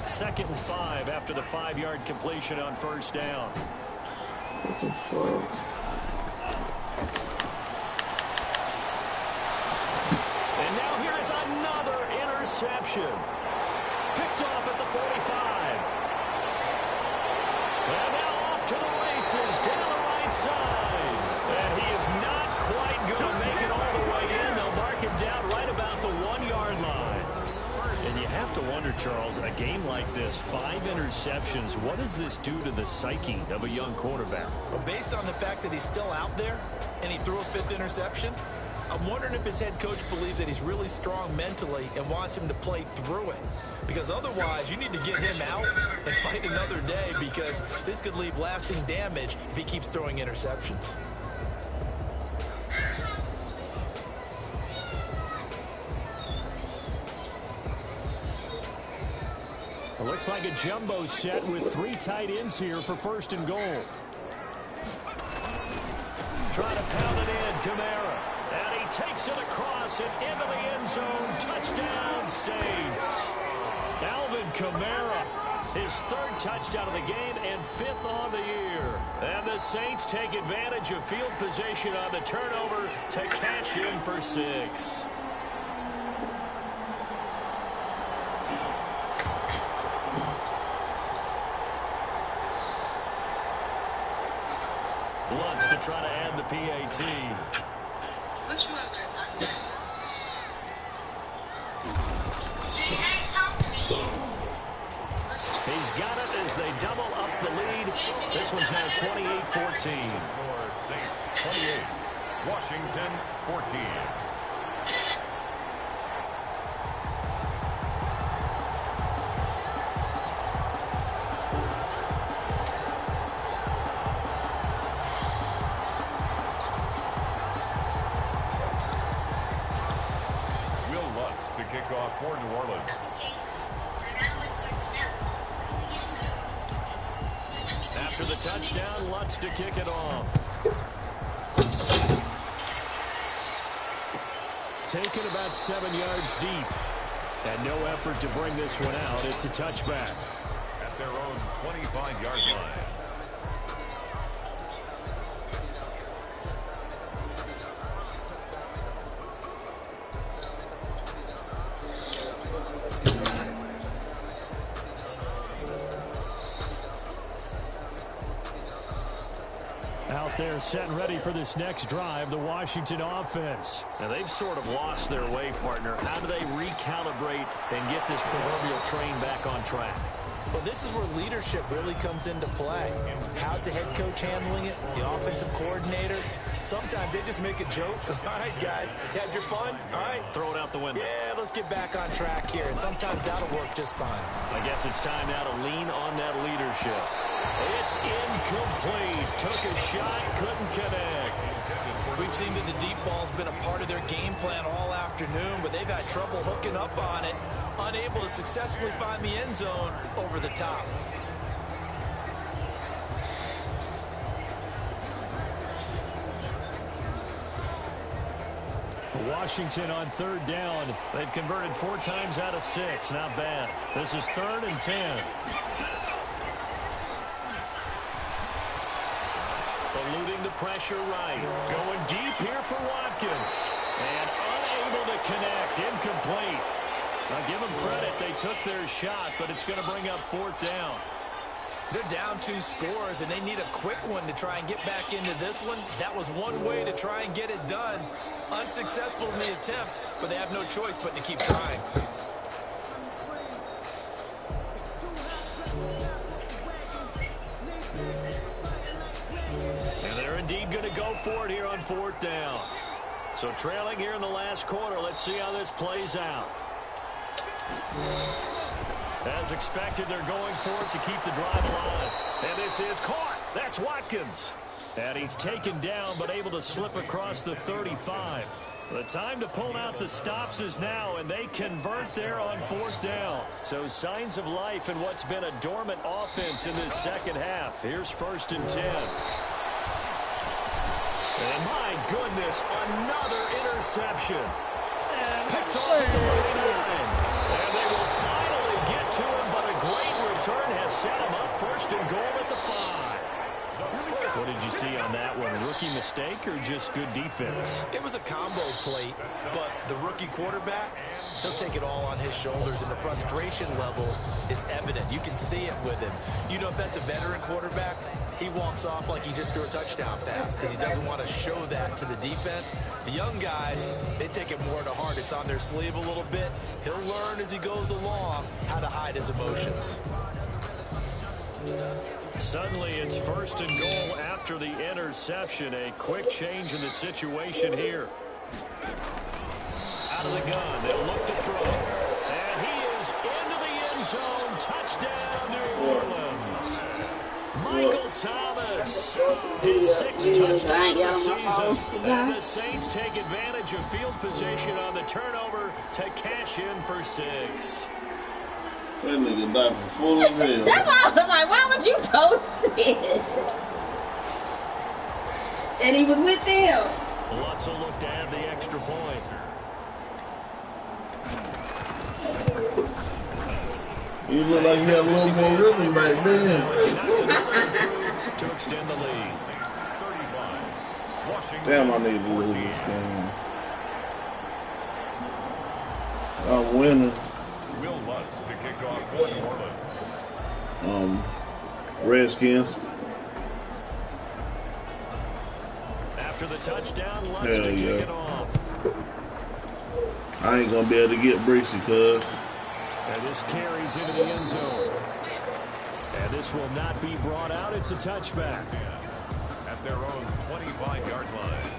Second and 5 after the 5-yard completion on first down. What the fuck? And now here is another interception. Picked off at the 45. And now off to the races down the right side. And he is not quite going to make it all the way in. They'll mark him down right about the 1-yard line. And you have to wonder, Charles, a game like this, 5 interceptions, what does this do to the psyche of a young quarterback? Well, based on the fact that he's still out there and he threw a 5th interception, I'm wondering if his head coach believes that he's really strong mentally and wants him to play through it. Because otherwise, you need to get him out and fight another day, because this could leave lasting damage if he keeps throwing interceptions. It looks like a jumbo set with 3 tight ends here for first and goal. Trying to pound it in, Kamara. And he takes it across and into the end zone. Touchdown, Saints. Alvin Kamara, his 3rd touchdown of the game and 5th on the year. And the Saints take advantage of field position on the turnover to cash in for 6. Lutz to try to add the PAT. What you up there talking about? She ain't talking to you. He's got it as they double up the lead. This one's now 28-14. Saints 28, Washington 14. Kickoff for New Orleans. After the touchdown, Lutz to kick it off. Taken about 7 yards deep. And no effort to bring this one out. It's a touchback. At their own 25-yard line. Out there set and ready for this next drive, the Washington offense. Now, they've sort of lost their way, partner. How do they recalibrate and get this proverbial train back on track? Well, this is where leadership really comes into play. How's the head coach handling it? The offensive coordinator? Sometimes they just make a joke. All right, guys, you had your fun? All right. Throw it out the window. Yeah, let's get back on track here. And sometimes that'll work just fine. I guess it's time now to lean on that leadership. It's incomplete. Took a shot, couldn't connect. We've seen that the deep ball's been a part of their game plan all afternoon, but they've had trouble hooking up on it, unable to successfully find the end zone over the top. Washington on 3rd down. They've converted 4 times out of 6. Not bad. This is 3rd and 10. Eluding the pressure right. Going deep here for Watkins. And unable to connect. Incomplete. Now give them credit. They took their shot, but it's going to bring up 4th down. They're down 2 scores, and they need a quick one to try and get back into this one. That was one way to try and get it done. Unsuccessful in the attempt, but they have no choice but to keep trying. And they're indeed going to go for it here on 4th down. So trailing here in the last quarter. Let's see how this plays out. As expected, they're going for it to keep the drive alive. And this is caught. That's Watkins. And he's taken down, but able to slip across the 35. The time to pull out the stops is now, and they convert there on 4th down. So signs of life in what's been a dormant offense in this second half. Here's 1st and 10. And my goodness, another interception. Picked off at the 49. And they will finally get to him, but a great return has set him up 1st and goal at the 5. What did you see on that one? Rookie mistake or just good defense? It was a combo plate, but the rookie quarterback, he'll take it all on his shoulders, and the frustration level is evident. You can see it with him. You know, if that's a veteran quarterback, he walks off like he just threw a touchdown pass because he doesn't want to show that to the defense. The young guys, they take it more to heart. It's on their sleeve a little bit. He'll learn as he goes along how to hide his emotions. Suddenly it's 1st and goal after the interception. A quick change in the situation here. Out of the gun, they'll look to throw. And he is into the end zone. Touchdown, New Orleans. Michael Thomas, his 6th touchdown of the season. And the Saints take advantage of field position on the turnover to cash in for 6. That nigga diaper full of hell. That's why I was like, why would you post it? And he was with them. Lutz will look to add the extra point. You look like you had a little more rhythm back then. To extend the lead. Damn, I need to lose this game. I'm winning. Will Lutz to kick off for New Orleans. Redskins. After the touchdown, Lutz to kick it off. I ain't gonna be able to get Breezy, cuz. And this carries into the end zone. And this will not be brought out. It's a touchback. At their own 25-yard line.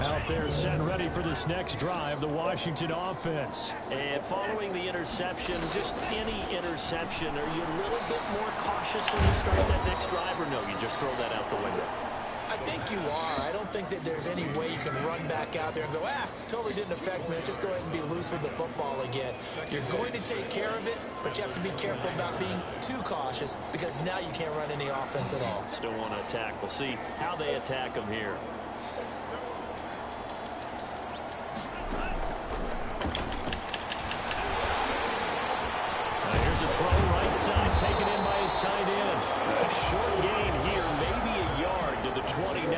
Out there set ready for this next drive, the Washington offense. And following the interception, just any interception, are you a little bit more cautious when you start that next drive, or no, you just throw that out the window? I think you are. I don't think that there's any way you can run back out there and go, totally didn't affect me. Let's just go ahead and be loose with the football again. You're going to take care of it, but you have to be careful about being too cautious because now you can't run any offense at all. Still want to attack. We'll see how they attack them here. Here's a throw right side, taken in by his tight end. A short gain here, maybe a yard to the 29.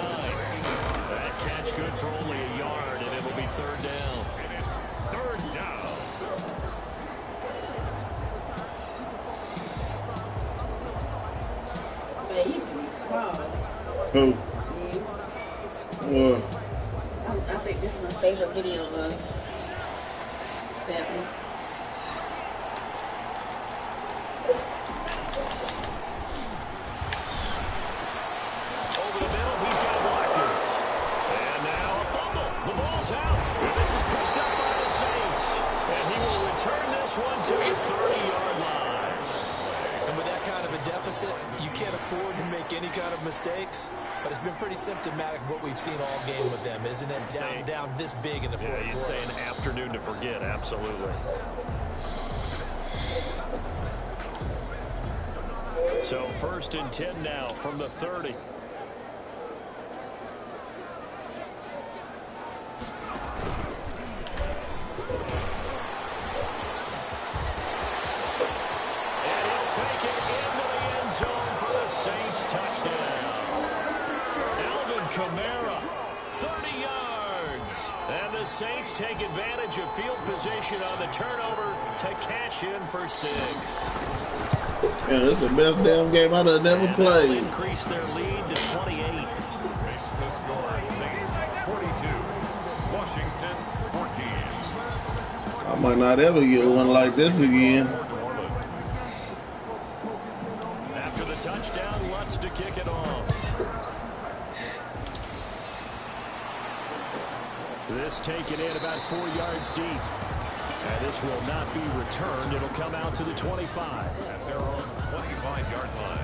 That catch good for only a yard, and it'll be 3rd down. It is 3rd down. Man, he used to be small. Who? What? I think this is my favorite video of us. That one. Over the middle, he's got Watkins. And now a fumble. The ball's out. And this is picked up by the Saints. And he will return this one to the 30-yard line. And with that kind of a deficit, you can't afford to make any kind of mistakes. But it's been pretty symptomatic of what we've seen all game with them, isn't it? Down this big in the fourth quarter. You'd say an afternoon to forget, absolutely. So 1st and 10 now from the 30. And he'll take it into the end zone for the Saints touchdown. Alvin Kamara, 30 yards. And the Saints take advantage of field position on the turnover to cash in for 6. Yeah, this is the best damn game I've ever played. Increase their lead to 28. Makes the score Saints 42, Washington 14. I might not ever get one like this again. pass taken in about 4 yards deep. And this will not be returned. It'll come out to the 25. At their own 25-yard line.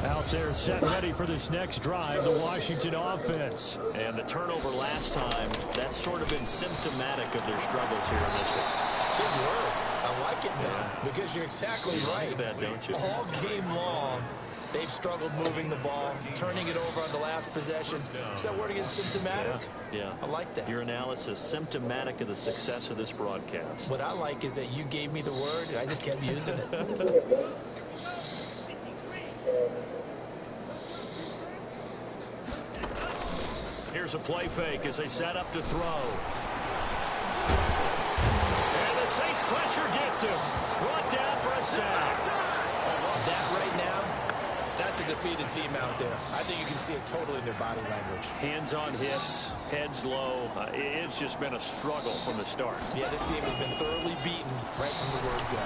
Out there set ready for this next drive, the Washington offense. And the turnover last time, that's sort of been symptomatic of their struggles here in this one. Good word. I like it, though, because you're exactly right. Like that, don't you? All game long, they've struggled moving the ball, turning it over on the last possession. Is that word again, symptomatic? Yeah. I like that. Your analysis, symptomatic of the success of this broadcast. What I like is that you gave me the word, and I just kept using it. Here's a play fake as they set up to throw. And the Saints pressure gets him. Brought down for a sack. That right now, that's a defeated team out there. I think you can see it totally in their body language. Hands on hips, heads low. It's just been a struggle from the start. Yeah, this team has been thoroughly beaten right from the word go.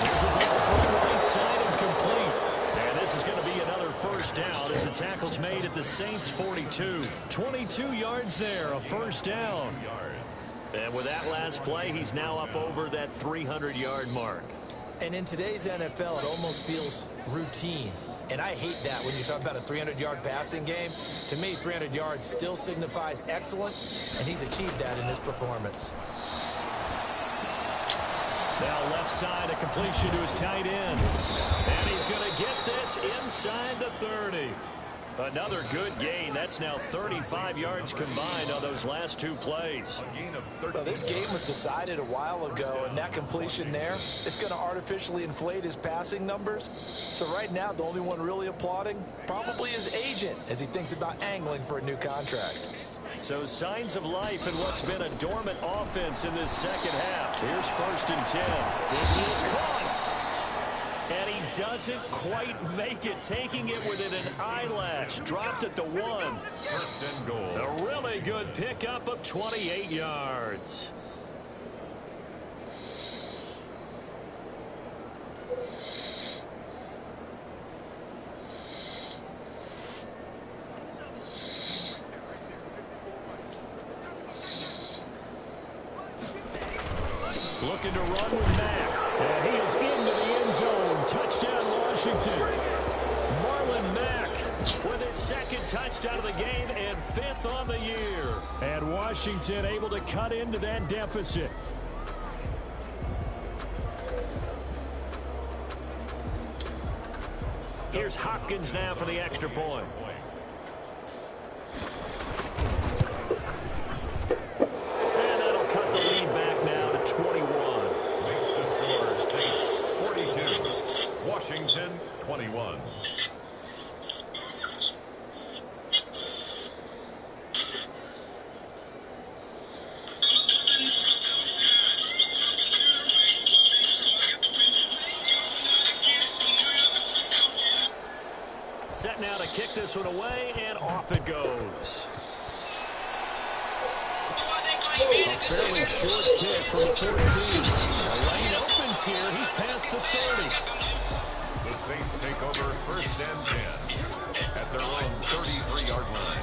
Here's a ball from the right side and complete. And this is going to be another first down as the tackle's made at the Saints 42. 22 yards there, a first down. And with that last play, he's now up over that 300-yard mark. And in today's NFL, it almost feels routine. And I hate that when you talk about a 300-yard passing game. To me, 300 yards still signifies excellence, and he's achieved that in this performance. Now left side, a completion to his tight end. And he's going to get this inside the 30. Another good gain. That's now 35 yards combined on those last two plays. Well, this game was decided a while ago, and that completion there is going to artificially inflate his passing numbers. So right now, the only one really applauding probably his agent as he thinks about angling for a new contract. So signs of life in what's been a dormant offense in this second half. Here's 1st and 10. This is caught. And he doesn't quite make it, taking it within an eyelash. Dropped at the 1. 1st and goal. A really good pickup of 28 yards. Looking to run with Mack. And he is into the end zone. Touchdown, Washington. Marlon Mack with his 2nd touchdown of the game and 5th on the year. And Washington able to cut into that deficit. Here's Hopkins now for the extra point. And that'll cut the lead back now to 21. Makes the score Saints 42. Washington 21. Set now to kick this one away, and off it goes. A fairly short kick from the 14. The lane opens here. He's past the 30. The Saints take over 1st and 10 at their own 33-yard line.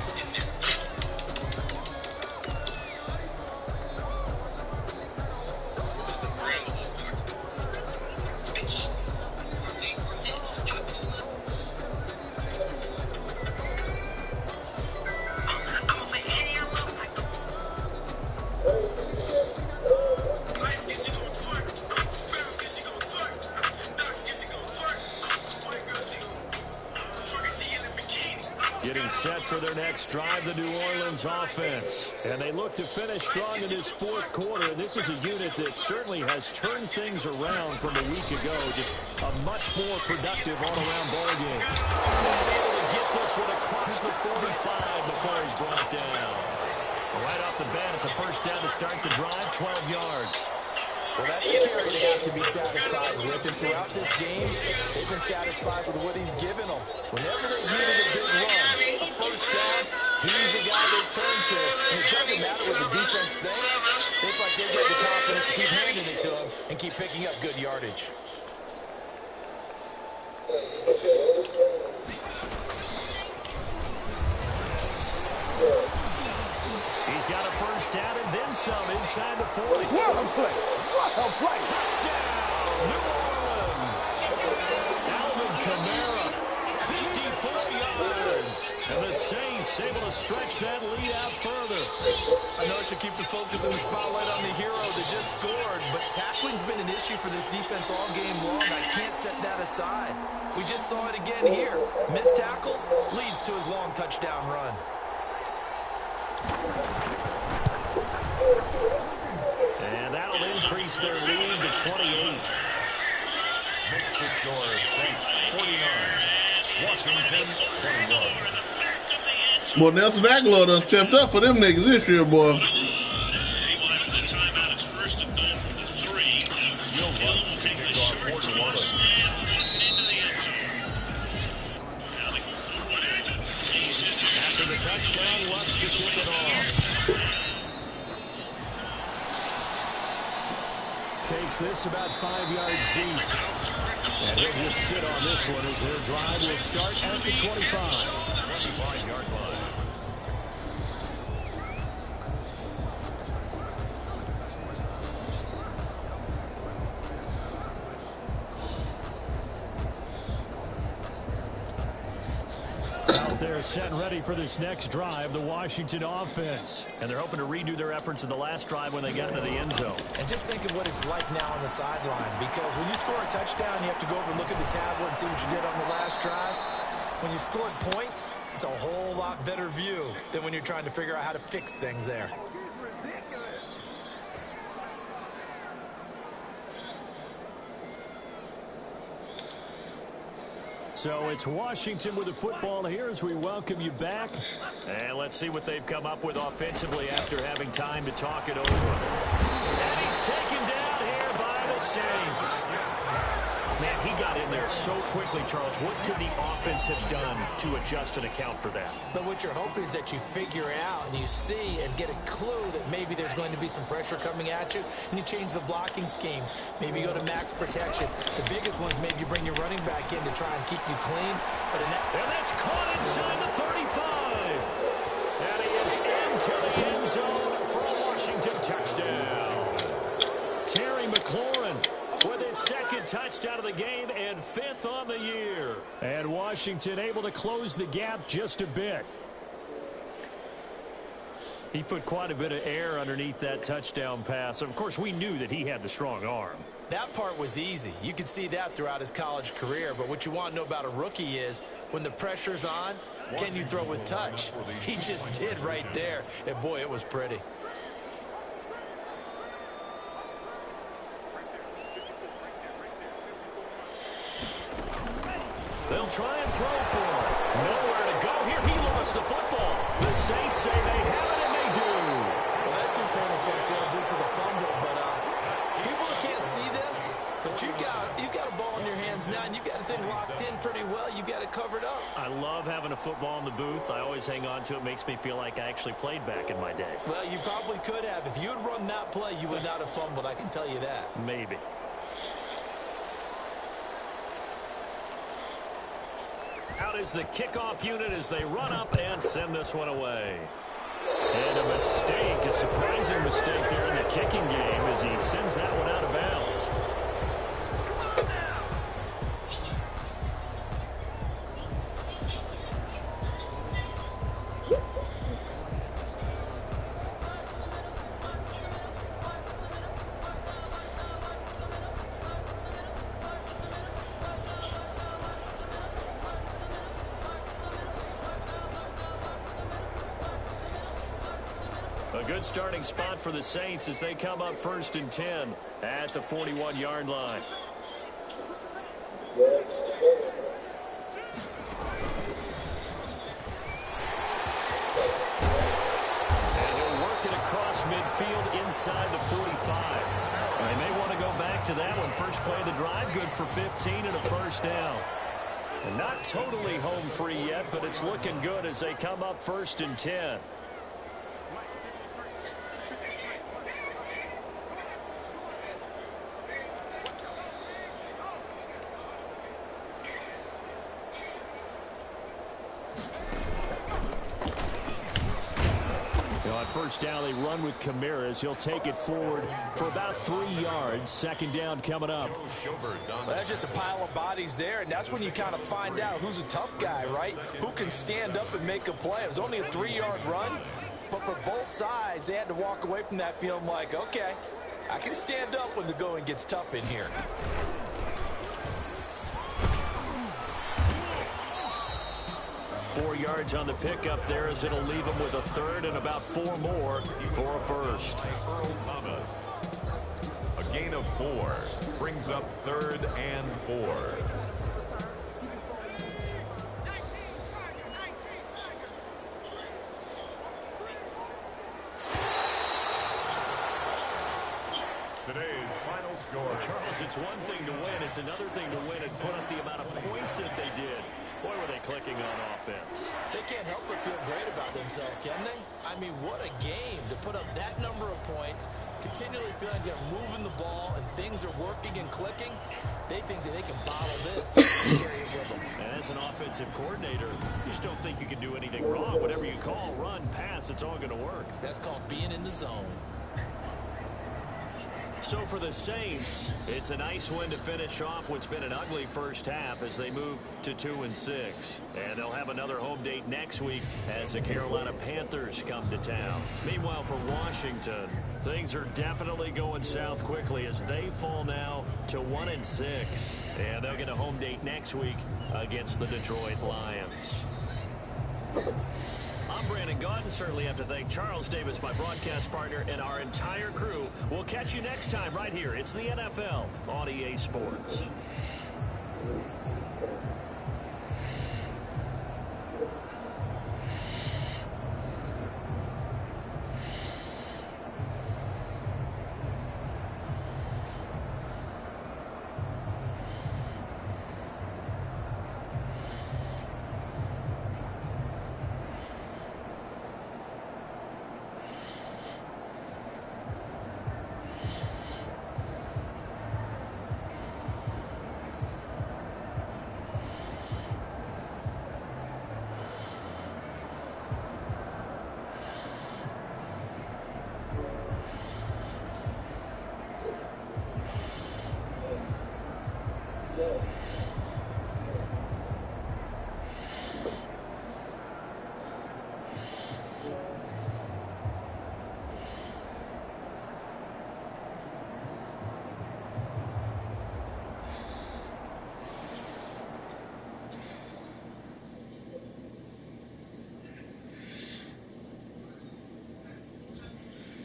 Getting set for their next drive, the New Orleans offense. And they look to finish strong in this 4th quarter. This is a unit that certainly has turned things around from a week ago. Just a much more productive all-around ball game. And able to get this one across the 45 before he's brought down. Right off the bat, it's a first down to start the drive, 12 yards. Well, that's a carry they have to be satisfied with. And throughout this game, they've been satisfied with what he's given them. Whenever they needed a big run, a first down, he's the guy they turn to. And it doesn't matter what the defense thinks. It's like they get the confidence to keep handing it to him and keep picking up good yardage. He's got a first down and then some inside the 40. What a play. What a play. Touchdown, New Orleans. Alvin Kamara, 54 yards. And the Saints able to stretch that lead out further. I know I should keep the focus and the spotlight on the hero that just scored, but tackling's been an issue for this defense all game long. I can't set that aside. We just saw it again here. Missed tackles leads to his long touchdown run. And that'll increase their lead to 28. Makes it your Saints 49. Washington 21. Well, Nelson Aguilar done stepped up for them niggas this year, boy. After the touchdown, wants to kick it off. Takes this about 5 yards deep. And he'll just sit on this one as their drive will start at the 25. 25-yard line. They're set and ready for this next drive, the Washington offense. And they're hoping to redo their efforts in the last drive when they got into the end zone. And just think of what it's like now on the sideline, because when you score a touchdown, you have to go over and look at the tablet and see what you did on the last drive. When you scored points, it's a whole lot better view than when you're trying to figure out how to fix things there. So it's Washington with the football here as we welcome you back. And let's see what they've come up with offensively after having time to talk it over. And he's taken down here by the Saints. Man, he got in there so quickly, Charles. What could the offense have done to adjust and account for that? But what you're hoping is that you figure out and you see and get a clue that maybe there's going to be some pressure coming at you, and you change the blocking schemes. Maybe you go to max protection. The biggest ones, maybe you bring your running back in to try and keep you clean. But and that's caught inside the 35. And he is into the end zone for a Washington touchdown. Terry McLaurin with his second touchdown of the game and 5th on the year. And Washington able to close the gap just a bit. He put quite a bit of air underneath that touchdown pass. Of course, we knew that he had the strong arm. That part was easy. You could see that throughout his college career. But what you want to know about a rookie is when the pressure's on, can you throw with touch? He just did right there. And, boy, it was pretty. They'll try and throw for him. Nowhere to go here. He lost the football. The Saints say they have it, and they do. Well, that two-point attempt failed due to the fumble, but people can't see this, but you've got a ball in your hands now, and you've got the thing locked in pretty well. You've got it covered up. I love having a football in the booth. I always hang on to it. Makes me feel like I actually played back in my day. Well, you probably could have. If you had run that play, you would not have fumbled. I can tell you that. Maybe. Out is the kickoff unit as they run up and send this one away. And a mistake, a surprising mistake there in the kicking game as he sends that one out of bounds. A good starting spot for the Saints as they come up 1st and 10 at the 41-yard line. And he'll work it across midfield inside the 45. They may want to go back to that one. First play of the drive, good for 15 and a first down. And not totally home free yet, but it's looking good as they come up 1st and 10. On 1st down, they run with Camaras. He'll take it forward for about 3 yards. 2nd down coming up. Well, that's just a pile of bodies there, and that's when you kind of find out who's a tough guy, right? Who can stand up and make a play. It was only a 3-yard run, but for both sides, they had to walk away from that feeling like, okay, I can stand up when the going gets tough in here. Four yards on the pickup there as it'll leave him with a 3rd and about 4 more for a 1st. Earl Thomas. A gain of 4 brings up 3rd and 4. Today's final score. Charles, it's one thing to win. It's another thing to win and put up the amount of points that they did. Boy, were they clicking on offense. They can't help but feel great about themselves, can they? I mean, what a game to put up that number of points, continually feeling they're moving the ball and things are working and clicking. They think that they can bottle this and carry it with them. And as an offensive coordinator, you just don't think you can do anything wrong. Whatever you call, run, pass, it's all going to work. That's called being in the zone. So for the Saints, it's a nice win to finish off what's been an ugly first half as they move to 2-6. And they'll have another home date next week as the Carolina Panthers come to town. Meanwhile, for Washington, things are definitely going south quickly as they fall now to 1-6. And they'll get a home date next week against the Detroit Lions. I'm Brandon Gaudin. Certainly have to thank Charles Davis, my broadcast partner, and our entire crew. We'll catch you next time right here. It's the NFL on EA Sports.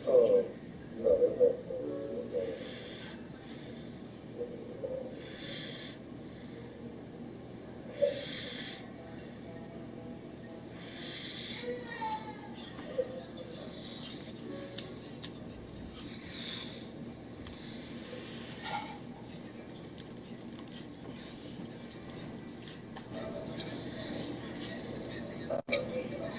Oh.